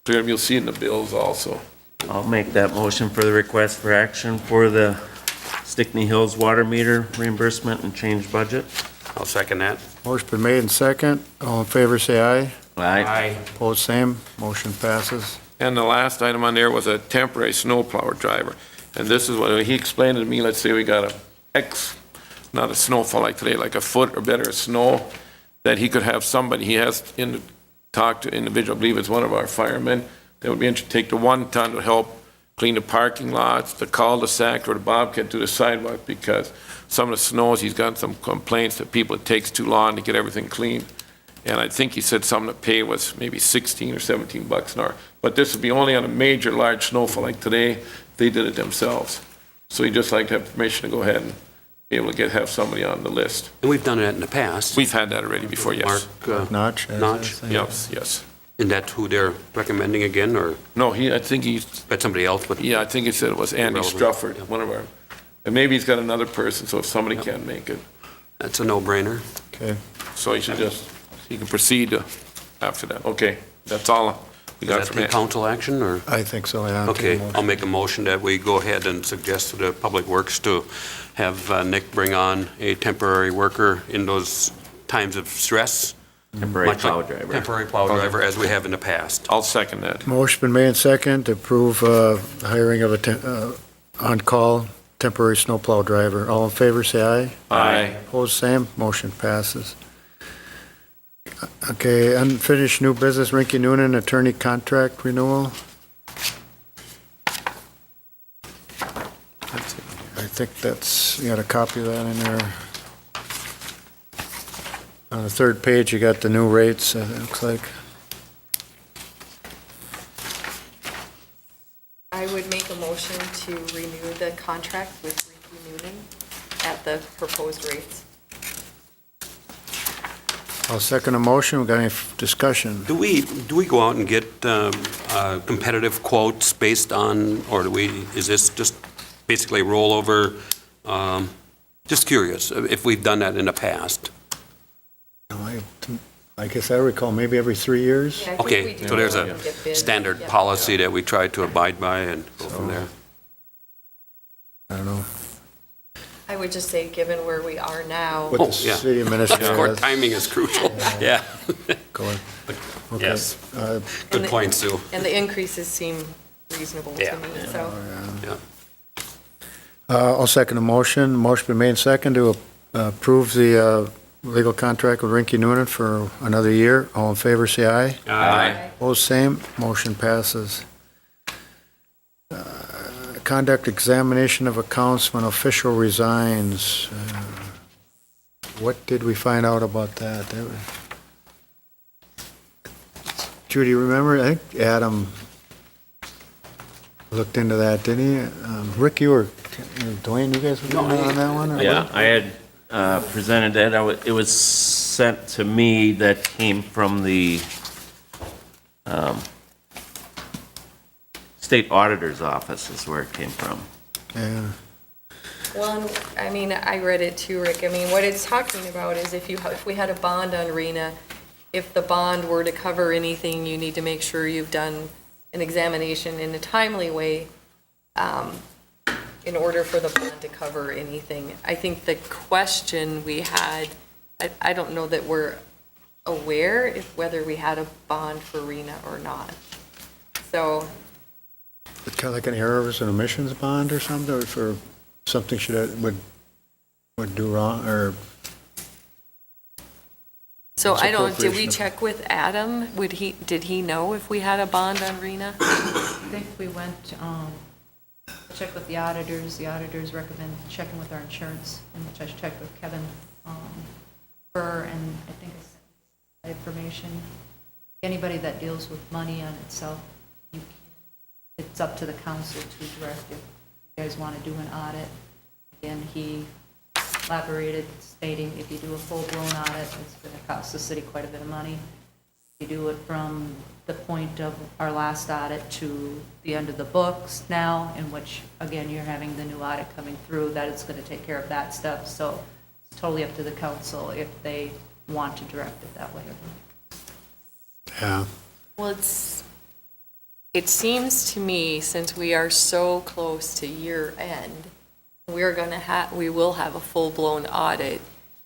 Clear, you'll see it in the bills also. I'll make that motion for the request for action for the Stickney Hills water meter reimbursement and change budget. I'll second that. Motion been made and second. All in favor, say aye. Aye. Opposed, same. Motion passes. And the last item on there was a temporary snowplower driver. And this is what, he explained it to me, let's say we got not a snowfall like today, like a foot or better of snow, that he could have somebody, he has talked to individual, I believe it's one of our firemen, that would be interested to take the 1 ton to help clean the parking lots, the cul-de-sac, or the bobcat to the sidewalk, because some of the snows, he's got some complaints that people, it takes too long to get everything clean. And I think he said some of the pay was maybe 16 or 17 bucks an hour. But this would be only on a major large snowfall, like today, they did it themselves. So he'd just like to have permission to go ahead and be able to have somebody on the list. And we've done it in the past. We've had that already before, yes. Mark, Notch? Notch? Yes, yes. is that who they're recommending again, or No, I think he's, that somebody else? But yeah, I think he said it was Andy Relevant. Strufford, one of our, and maybe he's got another person, so if somebody can't make it. that's a no-brainer. Okay. So he should just, he can proceed after that. Okay, that's all we Is got that from the it. council action, or? I think so, yeah. Okay, I'll make a motion that we go ahead and suggest to the Public Works to have Nick bring on a temporary worker in those times of stress. Temporary much like plow driver. Temporary plow driver, as we have in the past. I'll second that. Motion been made second to approve hiring of a on-call temporary snowplow driver. All in favor, say aye. Aye. Opposed, same. Motion passes. Okay, unfinished new business, Rinky Noonan attorney contract renewal. I think that's, you got a copy of that in there. On the third page, you got the new rates, it looks like. I would make a motion to renew the contract with Ricky Noonan at the proposed rates. I'll second a motion. We got any discussion? Do we go out and get competitive quotes based on, or is this just basically rollover? Just curious if we've done that in the past. I guess I recall maybe every 3 years. Yeah, I think we Okay, do so there's go a and get bids. standard Yeah. policy that we try to abide by and go from there. I don't know. I would just say, given where we are now, What Oh, the yeah. city administrator Of course, has timing is crucial. Yeah, going. Okay. yes. And Good the- point, Sue. and the increases seem reasonable to Yeah. me, so. Yeah. I'll second the motion. Motion been made second to approve the legal contract with Rinky Noonan for another year. All in favor, say aye. Aye. Opposed, same. Motion passes. Conduct examination of accounts when official resigns. What did we find out about that? Judy, remember? I think Adam looked into that, didn't he? Rick, you were, Dwayne, you guys were on that one? or Yeah, what? I had presented that. It was sent to me, that came from the state auditor's office is where it came from. Yeah. Well, and, I mean, I read it too, Rick. I mean, what it's talking about is if we had a bond on RENA, if the bond were to cover anything, you need to make sure you've done an examination in a timely way in order for the bond to cover anything. I think the question we had, I don't know that we're aware if whether we had a bond for RENA or not. So, Kind of like an errors and omissions bond or something, or for something would do wrong, or? so It's I don't, did we appropriation of- check with Adam? Did he know if we had a bond on RENA? I think we went, checked with the auditors recommend checking with our insurance, and which I checked with Kevin Burr, and I think I sent that information. Anybody that deals with money on itself, it's up to the council to direct if you guys want to do an audit. Again, he elaborated stating if you do a full-blown audit, it's going to cost the city quite a bit of money. You do it from the point of our last audit to the end of the books now, in which, again, you're having the new audit coming through, that it's going to take care of that stuff. So it's totally up to the council if they want to direct it that way. Yeah. Well, it seems to me, since we are so close to year end, we will have a full-blown audit.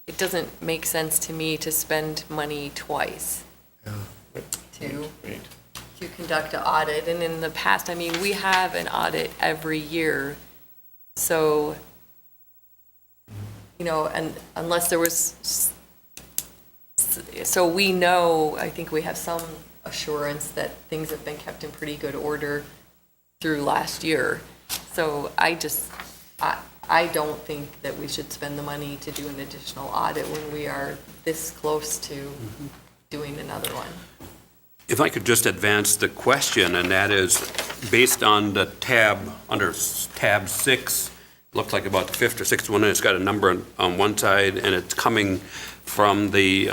It doesn't make sense to me to spend money twice to conduct an audit. And in the past, I mean, we have an audit every year. So, you know, and unless there was So we know, I think we have some assurance that things have been kept in pretty good order through last year. So I don't think that we should spend the money to do an additional audit when we are this close to doing another one. If I could just advance the question, and that is, based on the tab, under tab 6, looks like about the 5th or 6th one, and it's got a number on one side, and it's coming from the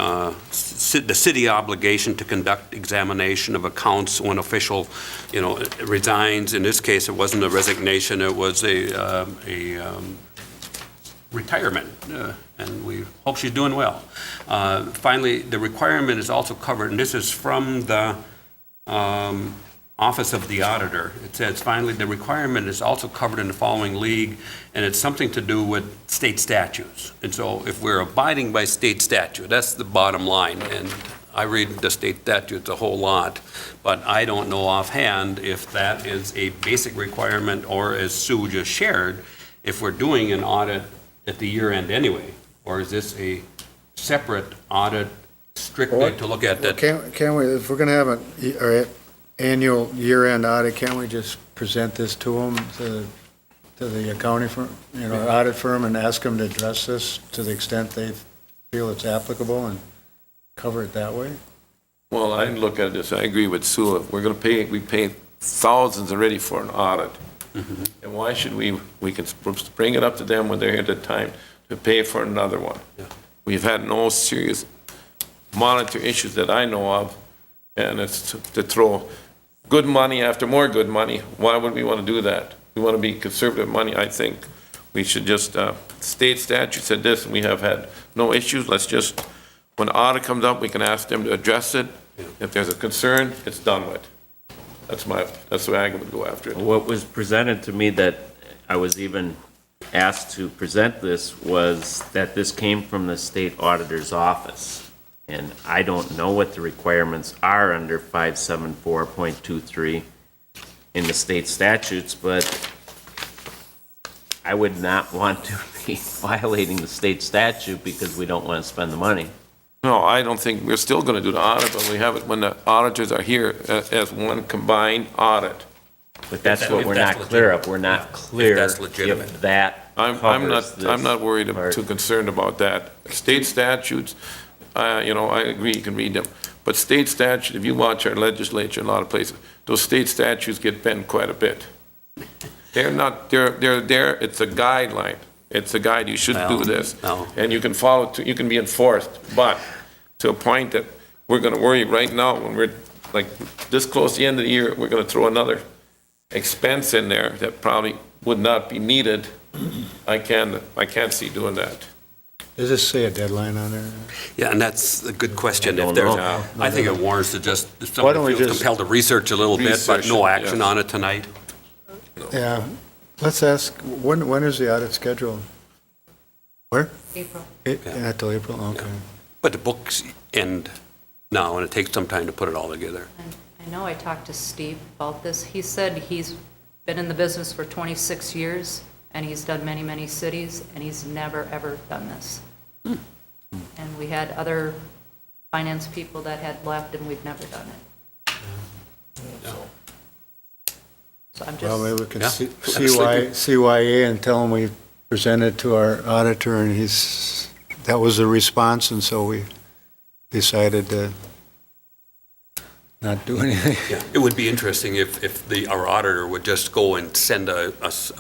city obligation to conduct examination of accounts when official, resigns. In this case, it wasn't a resignation, it was a retirement, and we hope she's doing well. Finally, the requirement is also covered, and this is from the Office of the Auditor. It says, finally, the requirement is also covered in the following league, and it's something to do with state statutes. And so if we're abiding by state statute, that's the bottom line. And I read the state statutes a whole lot, but I don't know offhand if that is a basic requirement, or as Sue just shared, if we're doing an audit at the year end anyway, or is this a separate audit strictly to look at that? Can we, if we're going to have an annual year-end audit, can't we just present this to them, to the accounting firm, audit firm, and ask them to address this to the extent they feel it's applicable and cover it that way? Well, I look at this, I agree with Sue. We're going to we pay thousands already for an audit. And why should we can bring it up to them when they're here at the time to pay for another one? Yeah. We've had no serious monitor issues that I know of, and it's to throw good money after more good money. Why would we want to do that? We want to be conservative money. I think we should just, state statute said this, and we have had no issues. Let's just, when the audit comes up, we can ask them to address it. If there's a concern, it's done with. That's the way I would go after it. What was presented to me that I was even asked to present this was that this came from the state auditor's office. And I don't know what the requirements are under 574.23 in the state statutes, but I would not want to be violating the state statute because we don't want to spend the money. No, I don't think, we're still going to do the audit, but we have it when the auditors are here as one combined audit. But that's If what we're not that's clear of. We're not clear that's legitimate. if that I'm covers this not worried, part. too concerned about that. State statutes, I agree, you can read them. But state statute, if you watch our legislature in a lot of places, those state statutes get bent quite a bit. They're not, they're there, it's a guideline. It's a guide, you should do this. No. And you can follow, you can be enforced. But to a point that we're going to worry right now, when we're like this close to the end of the year, we're going to throw another expense in there that probably would not be needed. I can't see doing that. Does this say a deadline on there? Yeah, and that's a good question. I If don't there's, know. I think it warrants to just, if Why don't somebody we feels just- compelled to research a little bit, but no Research it, action yes. on it tonight. Yeah, let's ask, when is the audit scheduled? Where? April. Not till April, okay. But the books end now, and it takes some time to put it all together. And I know I talked to Steve about this. He said he's been in the business for 26 years, and he's done many, many cities, and he's never, ever done this. And we had other finance people that had left, and we've never done it. So I'm Well, maybe we Yeah, can absolutely. CYA and tell him we presented to our auditor, and that was the response, and so we decided to not do anything. Yeah, it would be interesting if our auditor would just go and send a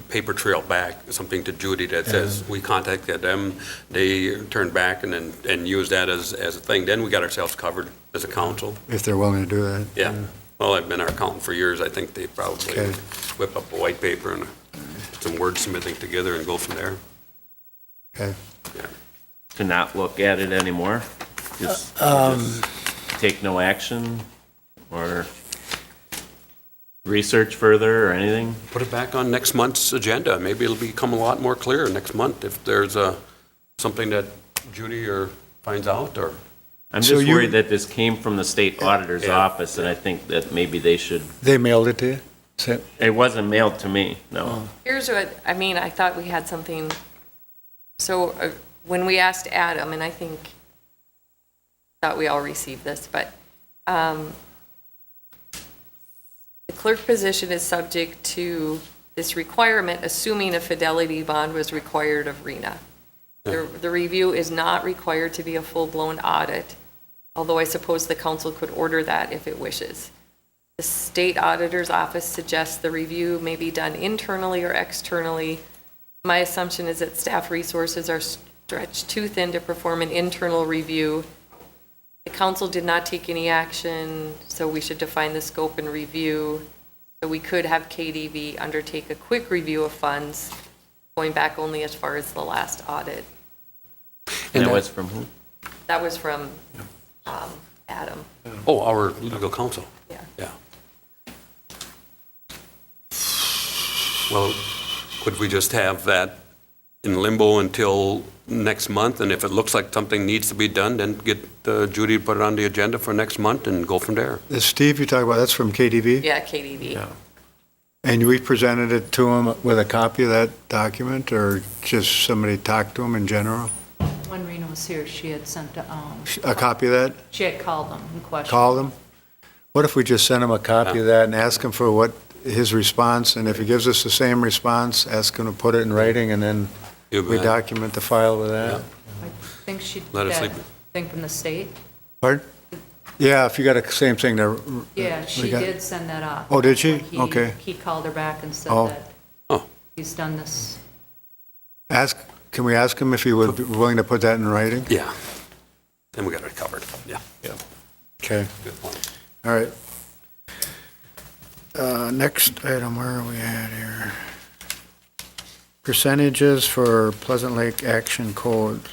paper trail back, something to Judy that says, we contacted them, they turned back and used that as a thing. Then we got ourselves covered as a council. If they're willing to do that. Yeah. Well, I've been our accountant for years. I think they probably Okay. whip up a white paper and put some wordsmithing together and go from there. Okay. To not look at it anymore? Just take no action or research further or anything? Put it back on next month's agenda. Maybe it'll become a lot more clear next month if there's something that Judy finds out or. I'm So just you- worried that this came from the state auditor's Yeah. office, and I think that maybe they should, They mailed it to you? it wasn't mailed to me, no. Here's what, I thought we had something, so when we asked Adam, and I think thought we all received this, but the clerk position is subject to this requirement, assuming a fidelity bond was required of RENA. The review is not required to be a full-blown audit, although I suppose the council could order that if it wishes. The state auditor's office suggests the review may be done internally or externally. My assumption is that staff resources are stretched too thin to perform an internal review. The council did not take any action, so we should define the scope and review. So we could have KDV undertake a quick review of funds, going back only as far as the last audit. And that was from who? That was from Adam. Oh, our legal counsel. Yeah. Yeah. Well, could we just have that in limbo until next month? And if it looks like something needs to be done, then get Judy to put it on the agenda for next month and go from there. The Steve you talk about, that's from KDV? Yeah, KDV. And we presented it to him with a copy of that document, or just somebody talked to him in general? When Rena was here, she had sent, A copy of that? she had called them and questioned. Called him? What if we just sent him a copy of that and ask him for what his response, and if he gives us the same response, ask him to put it in writing, and then You we bet. document the file with that? I think she did Let us that sleep. thing from the state. Pardon? Yeah, if you got a same thing there. Yeah, we she got- did send that off. Oh, did she? When he- Okay. He called her back and said Oh. that Oh. he's done this. Can we ask him if he would be willing to put that in writing? Yeah. Then we got it covered. Yeah. Okay, Good point. all right. Next item, where are we at here? Percentages for Pleasant Lake Action Codes.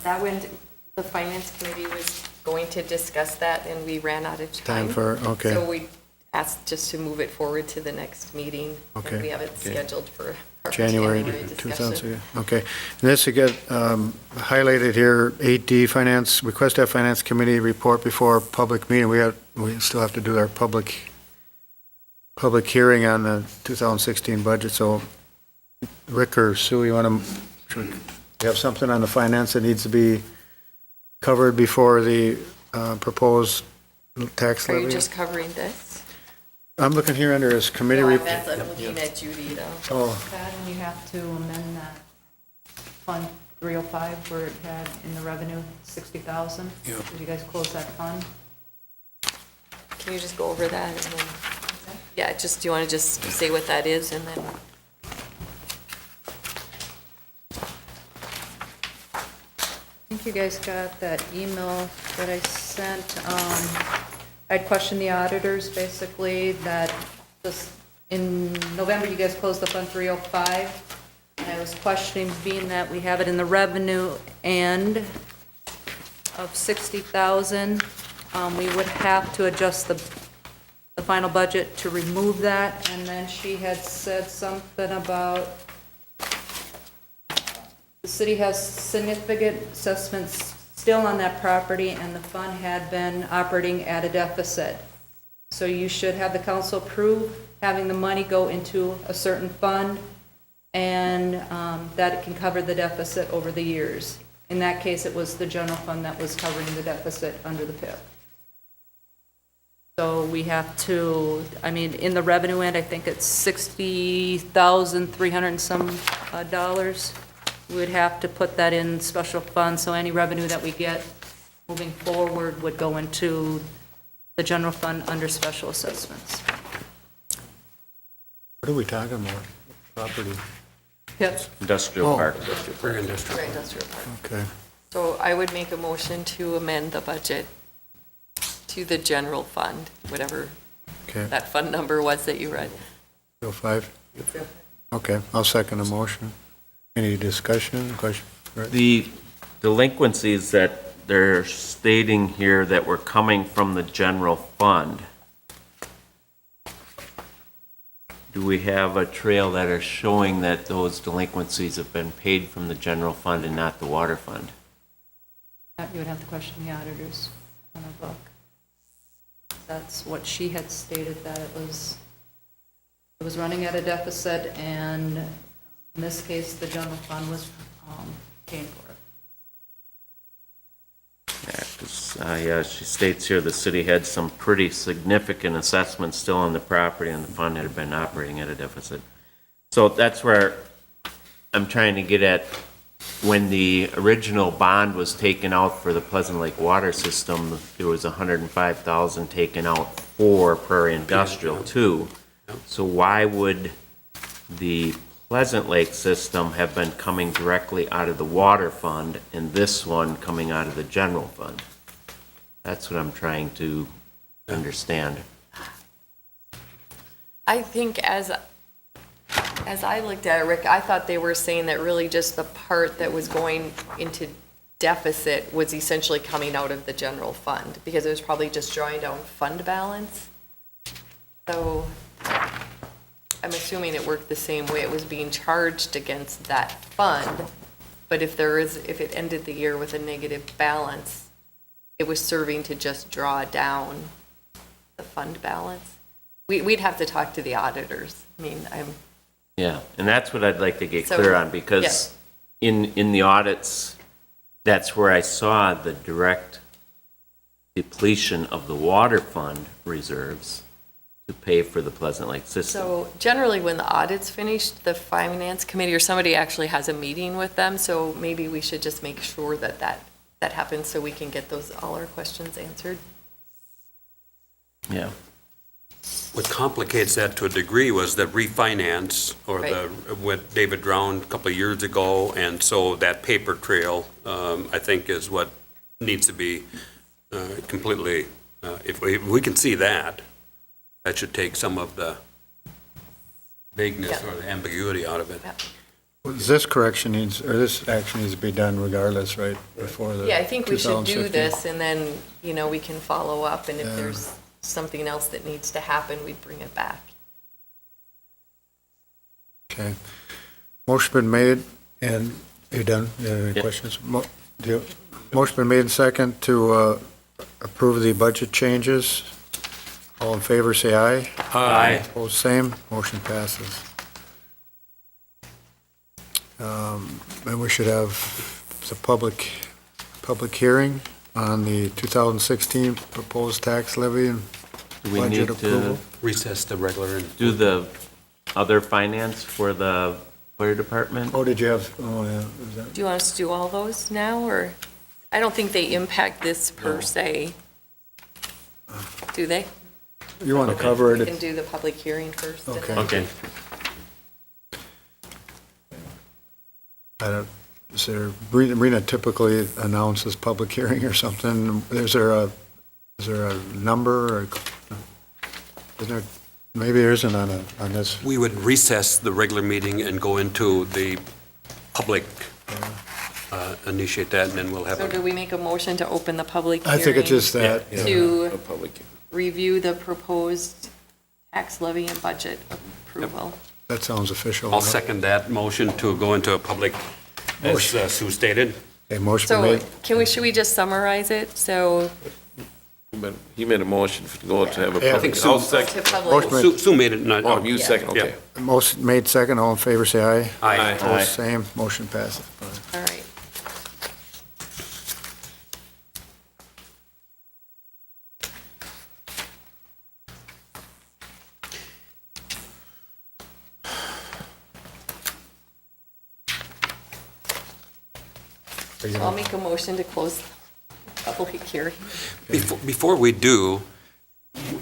That went, the finance committee was going to discuss that, and we ran out of time. Time for, okay. So we asked just to move it forward to the next meeting. Okay. And we have it scheduled for our January discussion. 2000, okay. And this to get highlighted here, 8D Finance, request to have Finance Committee report before public meeting. We still have to do our public hearing on the 2016 budget, so Rick or Sue, you want to, you have something on the finance that needs to be covered before the proposed tax Are levy? you just covering this? I'm looking here under his committee No, I report. meant I'm looking at Judy, though. Oh, That, and you have to amend that Fund 305 where it had in the revenue 60,000. Yeah. Did you guys close that fund? Can you just go over that and then, yeah, just, do you want to just say what that is and then? I think you guys got that email that I sent. I'd questioned the auditors, basically, that this, in November, you guys closed the Fund 305. And I was questioning, being that we have it in the revenue end of 60,000, we would have to adjust the final budget to remove that. And then she had said something about the city has significant assessments still on that property, and the fund had been operating at a deficit. So you should have the council approve having the money go into a certain fund, and that it can cover the deficit over the years. In that case, it was the general fund that was covering the deficit under the PIP. So we have to, I mean, in the revenue end, I think it's 60,300 and some dollars. We would have to put that in special funds, so any revenue that we get moving forward would go into the general fund under special assessments. what are we talking about? Property, Yep. Industrial Oh. park. Very industrial. For industrial park. okay. So I would make a motion to amend the budget to the general fund, whatever Okay, that fund number was that you read. 05? Okay, I'll second the motion. Any discussion, question? The delinquencies that they're stating here that were coming from the general fund, do we have a trail that are showing that those delinquencies have been paid from the general fund and not the water fund? That you would have to question the auditors on our book. That's what she had stated, that it was running at a deficit, and in this case, the general fund was paying for it. Yeah, 'cause, Yeah, she states here the city had some pretty significant assessments still on the property and the fund had been operating at a deficit. So that's where I'm trying to get at, when the original bond was taken out for the Pleasant Lake water system, there was $105,000 taken out for Prairie Industrial too. So why would the Pleasant Lake system have been coming directly out of the water fund and this one coming out of the general fund? That's what I'm trying to understand. I think as I looked at it, Rick, I thought they were saying that really just the part that was going into deficit was essentially coming out of the general fund, because it was probably just drawing down fund balance. So I'm assuming it worked the same way. It was being charged against that fund, but if it ended the year with a negative balance, it was serving to just draw down the fund balance. We'd have to talk to the auditors. I mean, Yeah, and that's what I'd like to get So, clear on, because in the audits, that's where I saw the direct depletion of the water fund reserves to pay for the Pleasant Lake system. So generally, when the audit's finished, the finance committee or somebody actually has a meeting with them, so maybe we should just make sure that happens so we can get all our questions answered. Yeah. What complicates that to a degree was the refinance, or Right. what David drowned a couple of years ago, and so that paper trail, I think, is what needs to be completely, if we can see that, that should take some of the vagueness Yeah. or the ambiguity out of it. Yeah. This correction needs, or this action needs to be done regardless, right, before the Yeah, I think we should do 2016. this, and then, we can follow up, and if Yeah. there's something else that needs to happen, we'd bring it back. Okay. Motion been made, and you done? You have any Yeah. questions? Motion been made and second to approve the budget changes. All in favor, say aye. Aye. Opposed, same. Motion passes. And we should have the public hearing on the 2016 proposed tax levy and Do we budget need to approval. Recess the regular and. do the other finance for the fire department? Oh, did you have, oh, yeah. Is that- Do you want us to do all those now, or? I don't think they impact this per se. Do they? You want to cover We it? can do the public hearing first. and Okay. then- Okay. I don't, is there, Rena typically announces public hearing or something. Is there a number or, is there, maybe there isn't on this. We would recess the regular meeting and go into the public, initiate that, and then we'll have So do a, we make a motion to open the public I hearing? think it's just that. A To public. review the proposed tax levy and budget approval. That sounds official. I'll second that motion to go into a public, as Sue stated. Okay, motion been So made. should we just summarize it? So But he made a motion to go to have a Yeah. I public. think Sue- I'll second. to public, Motion made. Sue made it, not. Oh, you second, okay. Motion made second. All in favor, say aye. Aye. Opposed, same. Motion passes. all right. So I'll make a motion to close the public hearing. Before we do,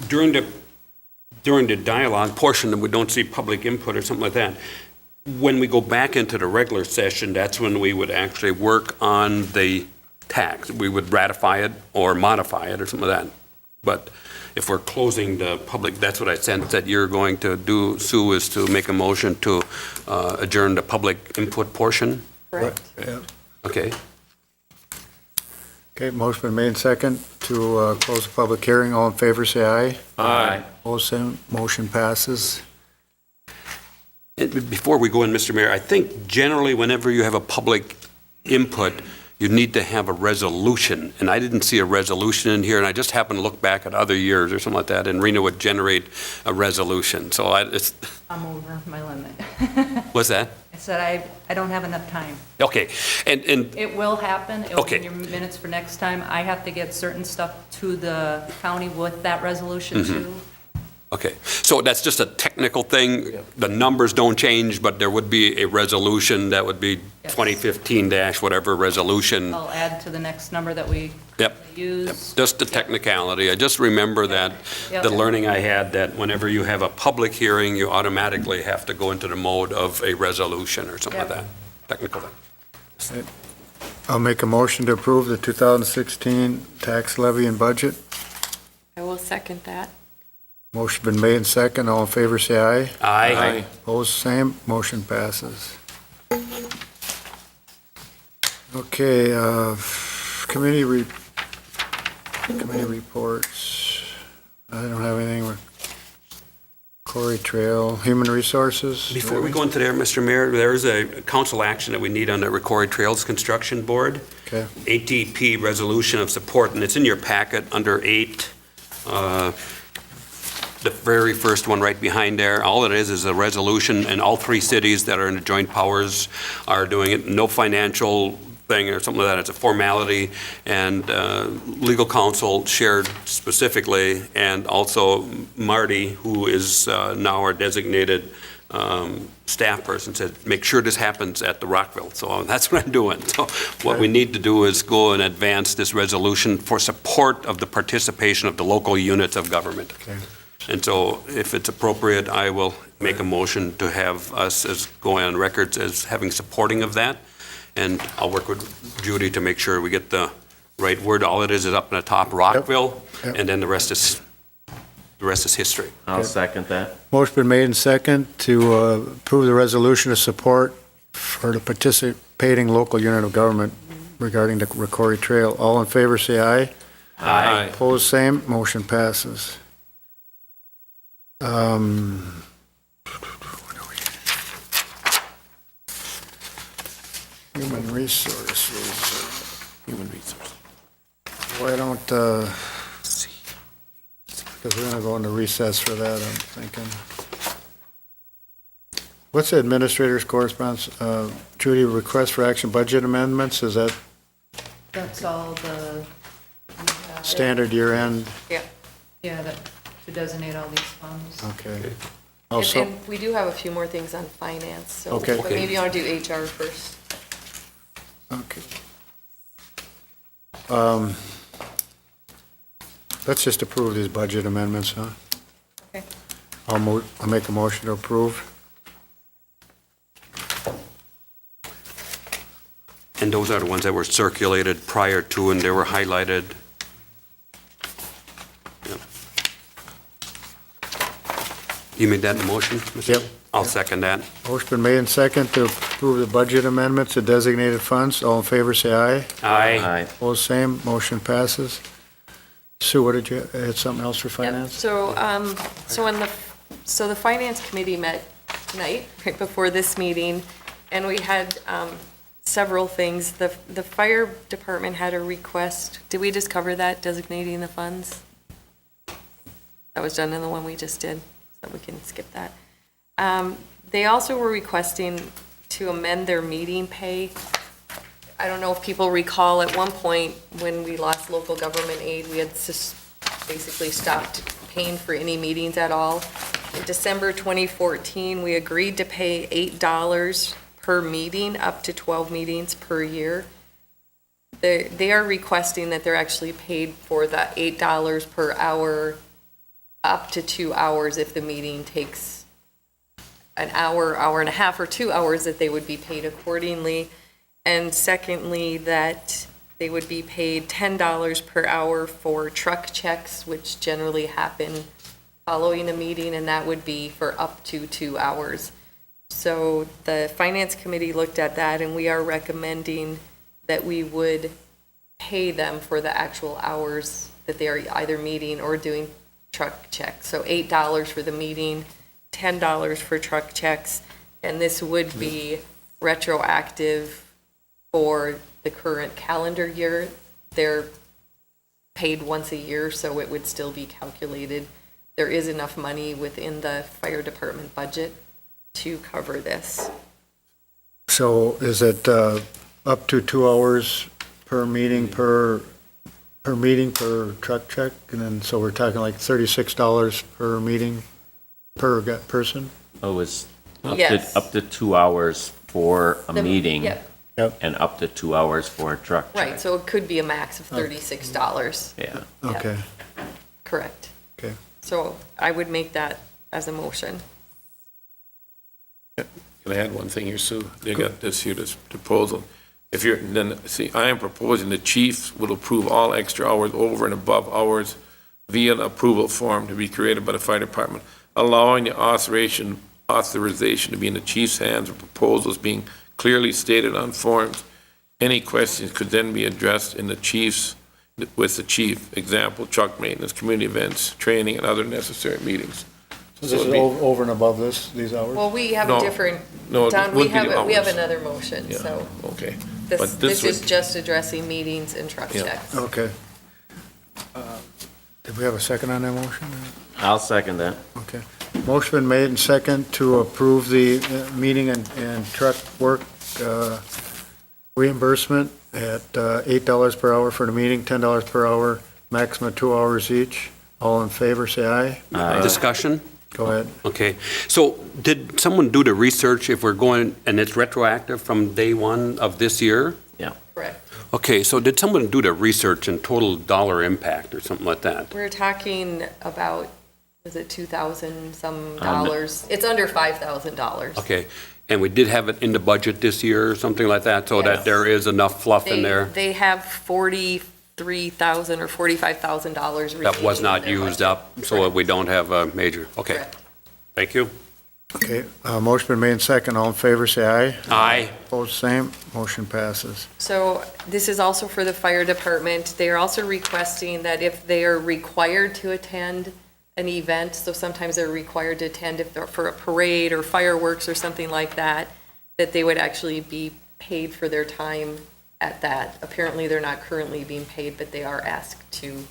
during the dialogue portion, and we don't see public input or something like that, when we go back into the regular session, that's when we would actually work on the tax. We would ratify it or modify it or something like that. But if we're closing the public, that's what I sense that you're going to do, Sue, is to make a motion to adjourn the public input portion? Correct. Yeah. Okay. Okay, motion been made second to close the public hearing. All in favor, say aye. Aye. Opposed, same. Motion passes. And before we go in, Mr. Mayor, I think generally whenever you have a public input, you need to have a resolution. And I didn't see a resolution in here, and I just happened to look back at other years or something like that, and Rena would generate a resolution. So it's, I'm over my limit. what's that? I said I don't have enough time. Okay, and, It will happen. It will be in Okay. your minutes for next time. I have to get certain stuff to the county with that resolution too. okay, so that's just a technical thing? The numbers don't change, but there would be a resolution that would be Yes. 2015 dash whatever resolution? I'll add to the next number that we Yep. use. Yep, just the technicality. I just remember that, Yep. the learning I had, that whenever you have a public hearing, you automatically have to go into the mode of a resolution or something like Yep. that. Technical thing. I'll make a motion to approve the 2016 tax levy and budget. I will second that. Motion been made and second. All in favor, say aye. Aye. Opposed, same. Motion passes. Okay, committee reports. I don't have anything with Quarry Trail, Human Resources. Before we go into there, Mr. Mayor, there is a council action that we need on the Record Trails Construction Board. Okay. ATP resolution of support, and it's in your packet under 8. The very first one right behind there. All it is a resolution, and all 3 cities that are in the joint powers are doing it. No financial thing or something like that. It's a formality, and legal counsel shared specifically, and also Marty, who is now our designated staff person, said, make sure this happens at the Rockville. So that's what I'm doing. So what we need to do is go and advance this resolution for support of the participation of the local units of government. Okay. And so if it's appropriate, I will make a motion to have us as going on records as having supporting of that. And I'll work with Judy to make sure we get the right word. All it is up in the top, Rockville, Yep. and then the rest is history. I'll second that. Motion been made and second to approve the resolution of support for the participating local unit of government regarding the Quarry Trail. All in favor, say aye. Aye. Opposed, same. Motion passes. What are we? Human Resources. Human resources. Why don't, because we're going to go into recess for that, I'm thinking. What's the administrator's correspondence? Judy, request for action budget amendments, is that That's all the. standard year-end? Yeah. Yeah, that, to designate all these funds. Okay. And Also, and we do have a few more things on finance, so. Okay. But maybe you want to do HR first. okay. Let's just approve these budget amendments, huh? Okay. I'll make a motion to approve. And those are the ones that were circulated prior to, and they were highlighted. Yep. You made that in the motion, Mr. Yep. I'll second that. Motion been made and second to approve the budget amendments to designated funds. All in favor, say aye. Aye. Opposed, same. Motion passes. Sue, what did you, had something else for Yep. finance? So, so the finance committee met tonight, right before this meeting, and we had several things. The fire department had a request. Did we just cover that, designating the funds? That was done in the one we just did, so we can skip that. They also were requesting to amend their meeting pay. I don't know if people recall, at one point, when we lost local government aid, we had basically stopped paying for any meetings at all. In December 2014, we agreed to pay $8 per meeting, up to 12 meetings per year. They are requesting that they're actually paid for the $8 per hour, up to 2 hours if the meeting takes an hour, hour and a half, or 2 hours, that they would be paid accordingly. And secondly, that they would be paid $10 per hour for truck checks, which generally happen following a meeting, and that would be for up to 2 hours. So the Finance Committee looked at that, and we are recommending that we would pay them for the actual hours that they are either meeting or doing truck checks. So $8 for the meeting, $10 for truck checks, and this would be retroactive for the current calendar year. They're paid once a year, so it would still be calculated. There is enough money within the fire department budget to cover this. So is it up to 2 hours per meeting per truck check? And then, so we're talking like $36 per meeting per person? Oh, it's Yes. up to 2 hours for a The- meeting Yep, and up to 2 hours for a truck check. right, so it could be a max of $36. Yeah. Yeah. Okay, Correct. okay. So I would make that as a motion. Can I add one thing here, Sue? They got this here, this proposal. If you're, then, see, I am proposing the chiefs will approve all extra hours over and above hours via an approval form to be created by the fire department, allowing the authorization to be in the chief's hands with proposals being clearly stated on forms. Any questions could then be addressed in the chiefs, with the chief, example, truck maintenance, community events, training, and other necessary meetings. So this is it'd be- over and above these hours? Well, we have a No, different, no, it Don, would we be have, the we have hours. another motion, Yeah, so okay. this, But this is would- just addressing meetings and truck Yeah. checks. Okay. Did we have a second on that motion? I'll second that. Okay. Motion been made and second to approve the meeting and truck work reimbursement at $8 per hour for the meeting, $10 per hour, maximum 2 hours each. All in favor, say aye. Discussion? Go ahead. Okay, so did someone do the research if we're going, and it's retroactive from day one of this year? Correct. Okay, so did someone do the research and total dollar impact or something like that? We're talking about, is it 2,000 some dollars? It's under $5,000. Okay, and we did have it in the budget this year or something like that, so Yes. that there is enough fluff in there? They have $43,000 or $45,000 remaining. That was not in their used budget. up, so we don't have a major, okay, Correct. thank you. Okay, motion been made and second. All in favor, say aye. Aye. Opposed, same. Motion passes. So this is also for the fire department. They are also requesting that if they are required to attend an event, so sometimes they're required to attend if they're for a parade or fireworks or something like that, that they would actually be paid for their time at that. Apparently, they're not currently being paid, but they are asked to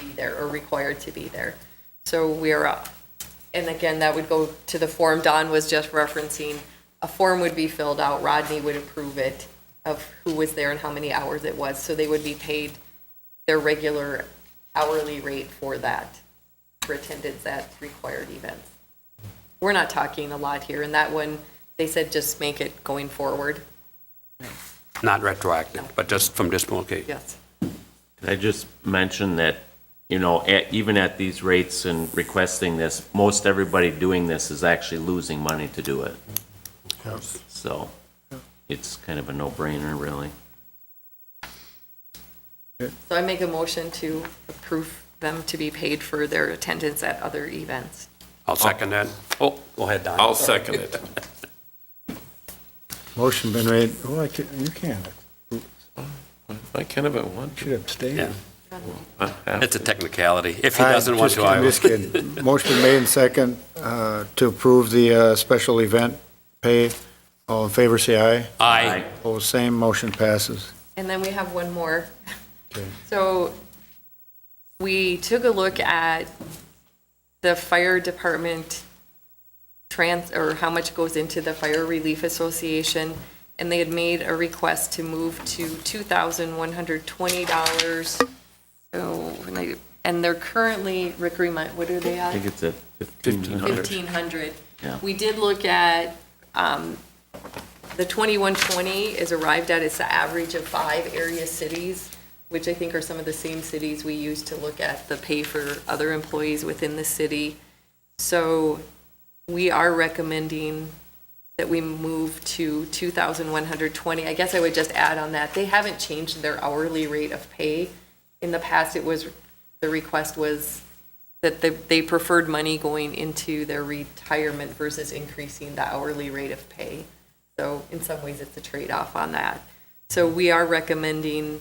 be there or required to be there. So we are, and again, that would go to the form Don was just referencing. A form would be filled out, Rodney would approve it of who was there and how many hours it was, so they would be paid their regular hourly rate for that, for attendance at required events. We're not talking a lot here, and that one, they said just make it going forward. Not retroactive, but just from this point, okay. Yes. Can I just mention that, even at these rates and requesting this, most everybody doing this is actually losing money to do it. So it's kind of a no-brainer, really. So I make a motion to approve them to be paid for their attendance at other events. I'll second that. Oh, go ahead, Don. I'll second it. Motion been made. Oh, you can't. I can have it one. Should abstain. Yeah. I have It's a to. technicality. If he doesn't want to, I I'm will. just kidding. Motion been made and second to approve the special event pay. All in favor, say aye. Aye. Opposed, same. Motion passes. And then we have one more. Okay. So we took a look at the fire department or how much goes into the Fire Relief Association, and they had made a request to move to $2,120. So, and they're currently, Rick, what are they I at? think it's at 1,500. 1,500. Yeah. We did look at, the 2120 is arrived at, it's the average of 5 area cities, which I think are some of the same cities we use to look at the pay for other employees within the city. So we are recommending that we move to 2,120. I guess I would just add on that, they haven't changed their hourly rate of pay. In the past, the request was that they preferred money going into their retirement versus increasing the hourly rate of pay. So in some ways, it's a trade-off on that. So we are recommending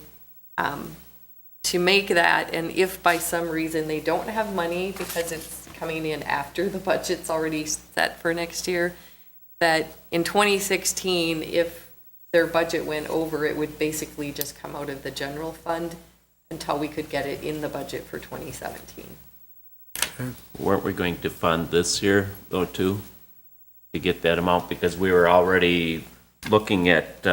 to make that, and if by some reason they don't have money because it's coming in after the budget's already set for next year, that in 2016, if their budget went over, it would basically just come out of the general fund until we could get it in the budget for 2017. Weren't we going to fund this year, though, too? To get that amount, because we were already looking at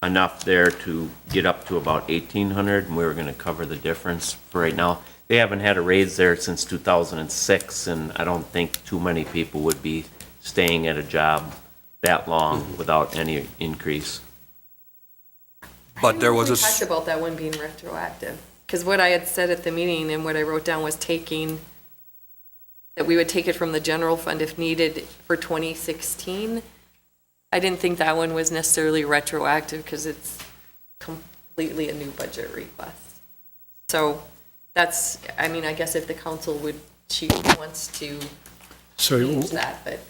enough there to get up to about 1,800, and we were going to cover the difference for right now. They haven't had a raise there since 2006, and I don't think too many people would be staying at a job that long without any increase. But there was We a, talked about that one being retroactive, because what I had said at the meeting and what I wrote down was that we would take it from the general fund if needed for 2016. I didn't think that one was necessarily retroactive because it's completely a new budget request. So that's, I mean, I guess if the council wants to So change that, but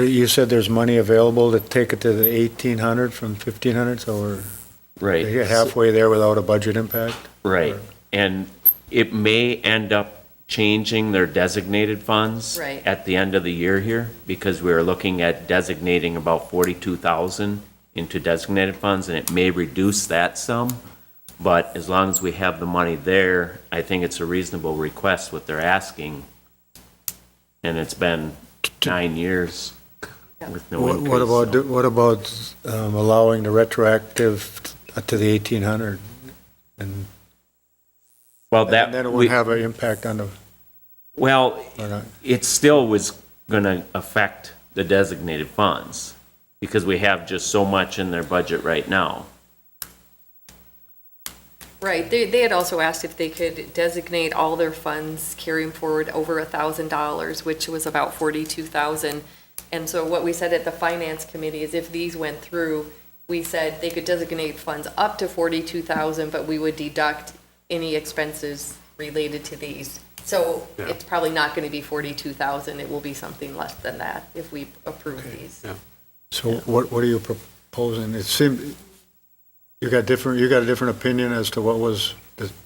you said there's money available to take it to the 1,800 from 1,500, so we're Right. they get halfway there without a budget impact? Right. And it may end up changing their designated funds Right. at the end of the year here, because we are looking at designating about 42,000 into designated funds, and it may reduce that sum. But as long as we have the money there, I think it's a reasonable request what they're asking. And it's been 9 years with no increase. What about allowing the retroactive to the 1,800? And Well, that, and then it we- wouldn't have an impact on the, well, or not? it still was going to affect the designated funds, because we have just so much in their budget right now. right, they had also asked if they could designate all their funds carrying forward over $1,000, which was about 42,000. And so what we said at the finance committee is if these went through, we said they could designate funds up to 42,000, but we would deduct any expenses related to these. So Yeah. it's probably not going to be 42,000, it will be something less than that if we approve these. yeah. So what are you proposing? It seemed, you got a different opinion as to what was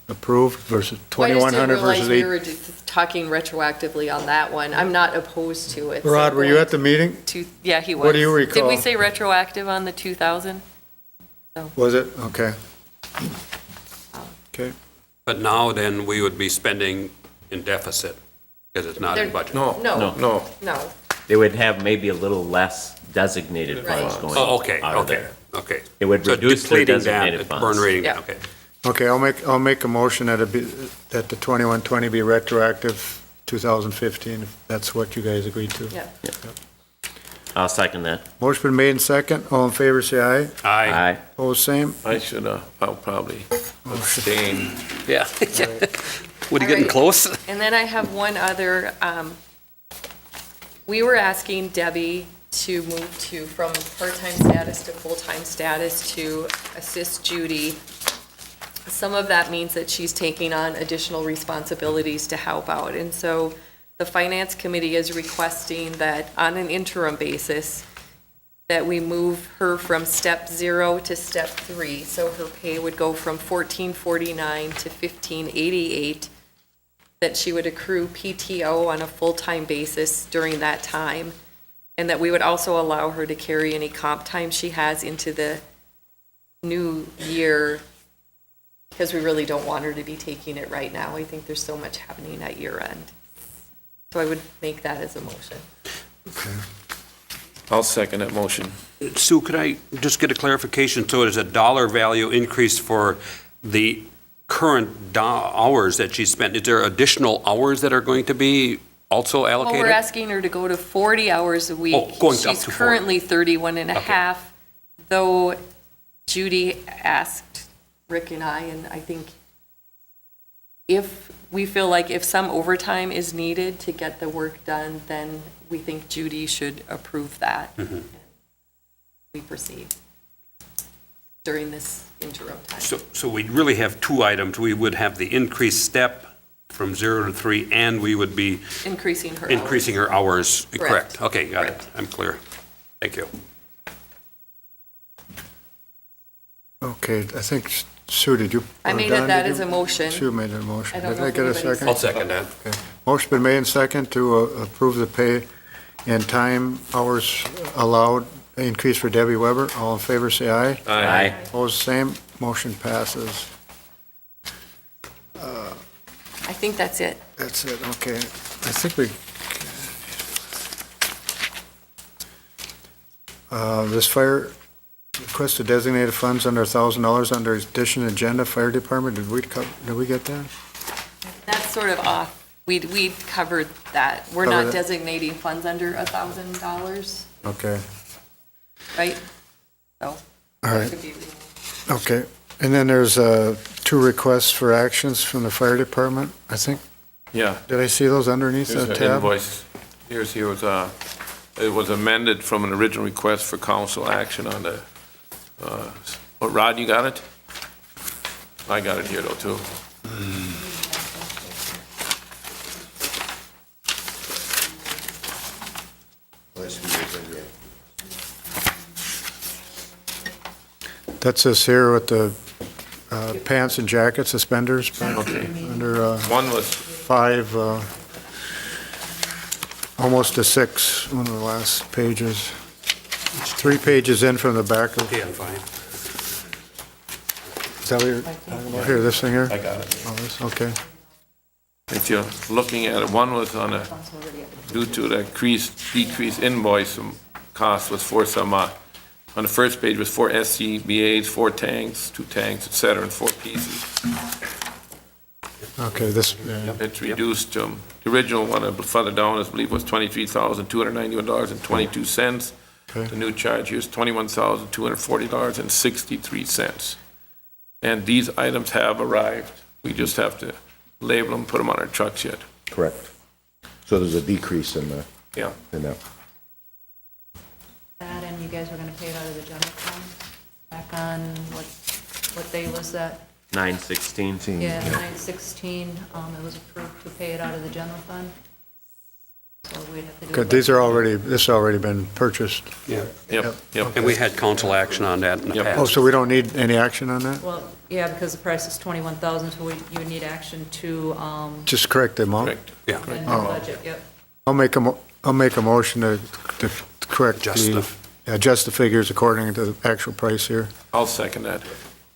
approved versus Well, I just didn't 2,100 versus realize we 8? were just talking retroactively on that one. I'm not opposed to it. so Rod, were you going at the meeting? to- Yeah, he was. What do you Did we recall? say retroactive on the 2,000? Was it? Okay. Okay. But now then, we would be spending in deficit, because it's not in They're- budget. No. No. They would have maybe a little less designated funds Right. going Oh, okay, out of okay, there. okay. It would So reduce their depleting that, designated burn funds. rating, Yeah. okay. Okay, I'll make a motion that that the 2120 be retroactive 2015, if that's what you guys agreed to. Yeah. I'll second that. Motion been made and second. All in favor, say aye. Aye. Opposed, same. I'll probably abstain. Yeah. What, are you All getting right. close? And then I have one other, we were asking Debbie to move from part-time status to full-time status to assist Judy. Some of that means that she's taking on additional responsibilities to help out. And so the finance committee is requesting that on an interim basis, that we move her from step 0 to step 3. So her pay would go from $14.49 to $15.88, that she would accrue PTO on a full-time basis during that time, and that we would also allow her to carry any comp time she has into the new year, because we really don't want her to be taking it right now. I think there's so much happening at year end. So I would make that as a motion. I'll second that motion. Sue, could I just get a clarification? So it is a dollar value increase for the current hours that she spent. Is there additional hours that are going to be also Well, allocated? we're asking her to go to 40 hours a week. Oh, going up She's to 40. currently 31 and a half, though Judy asked Rick and I think if we feel like if some overtime is needed to get the work done, then we think Judy should approve that. We proceed during this interim time. So we really have two items. We would have the increased step from 0 to 3, and we would be Increasing her hours. increasing her hours. Correct. Okay, got it. Correct. I'm clear. Thank you. Okay, I think, Sue, did you? I or made Don, that did as you? a motion. Sue made a motion. I don't Did know I if get a anybody's- second? I'll second that. Okay. Motion been made and second to approve the pay and time hours allowed increase for Debbie Weber. All in favor, say aye. Aye. Opposed, same. Motion passes. I think that's it. That's it, okay. I think we, This fire request to designate funds under $1,000 under addition agenda, fire department, did we get that? That's sort of off. We'd covered that. We're Covered not it. designating funds under $1,000, Okay, right? So. all right, could be- okay. And then there's 2 requests for actions from the fire department, I think. Yeah. Did I see those underneath Here's the an tab? invoice. It was amended from an original request for council action on the, Rod, you got it? I got it here though, too. That's this here with the pants and jacket suspenders, Okay. under One was, 5, almost to 6, one of the last pages. It's 3 pages in from the back of, Okay, I'm fine. is that what you're talking about? Here, this thing here? I got it. Oh, this, okay. If you're looking at it, one was on a, due to the decreased invoice cost was for some, on the first page was 4 SCBA's, 4 tanks, 2 tanks, et cetera, and 4 pieces. Okay, this, yeah. It's reduced, the original one further down, I believe, was $23,291.22. Okay. The new charge here is $21,240.63. And these items have arrived. We just have to label them, put them on our trucks yet. Correct. So there's a decrease in Yeah. that. That, and you guys were gonna pay it out of the general fund, back on, what day was that? 9/16. Yeah, 9/16, it was approved to pay it out of the general fund. So we'd have to do. Good, this has already been purchased. Yeah. Yep, yep. And we had council action on that in the Yep. Oh, past. so we don't need any action on that? Well, yeah, because the price is 21,000, so you would need action to, Just correct the amount? Correct. Yeah. amend the budget, yep. I'll make a motion to correct adjust the figures according to the actual price here. I'll second that.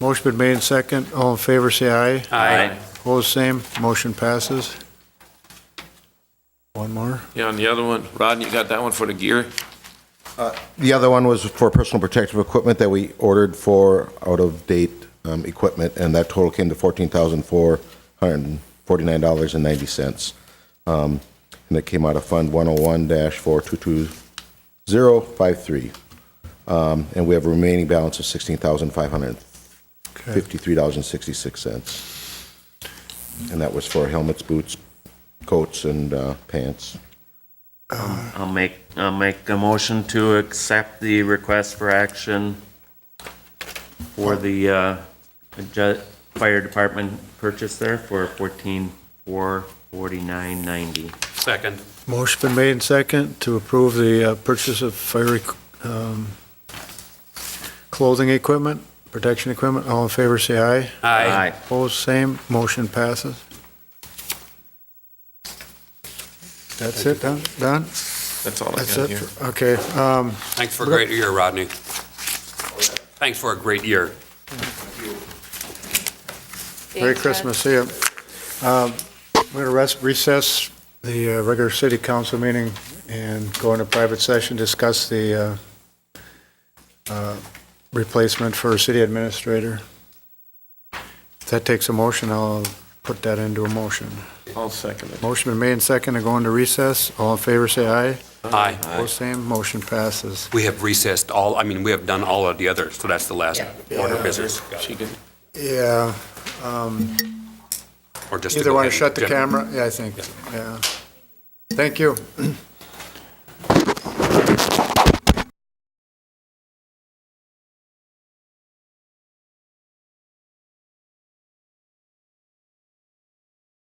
Motion been made second. All in favor, say aye. Aye. Opposed, same. Motion passes. One more. Yeah, on the other one, Rodney, you got that one for the gear? The other one was for personal protective equipment that we ordered for out-of-date equipment, and that total came to $14,449.90. And it came out of Fund 101-422053. And we have a remaining balance of $16,553.66. And that was for helmets, boots, coats, and pants. I'll make a motion to accept the request for action for the fire department purchase there for $14,449.90. Second. Motion been made second to approve the purchase of fire clothing equipment, protection equipment. All in favor, say aye. Aye. Opposed, same. Motion passes. That's it, Don? That's all I That's got it? here. Okay. Thanks for a great year, Rodney. Thanks for a great year. Merry Thanks, Ted. Christmas, see you. We're going to recess the regular city council meeting and go into private session, discuss the replacement for city administrator. If that takes a motion, I'll put that into a motion. I'll second it. Motion been made second to go into recess. All in favor, say aye. Aye. Opposed, same. Motion passes. We have recessed we have done all of the others, so that's the last order of business. She can, Yeah. Or just to Either go want to ahead shut the and- camera? Yeah, I think, yeah. Thank you.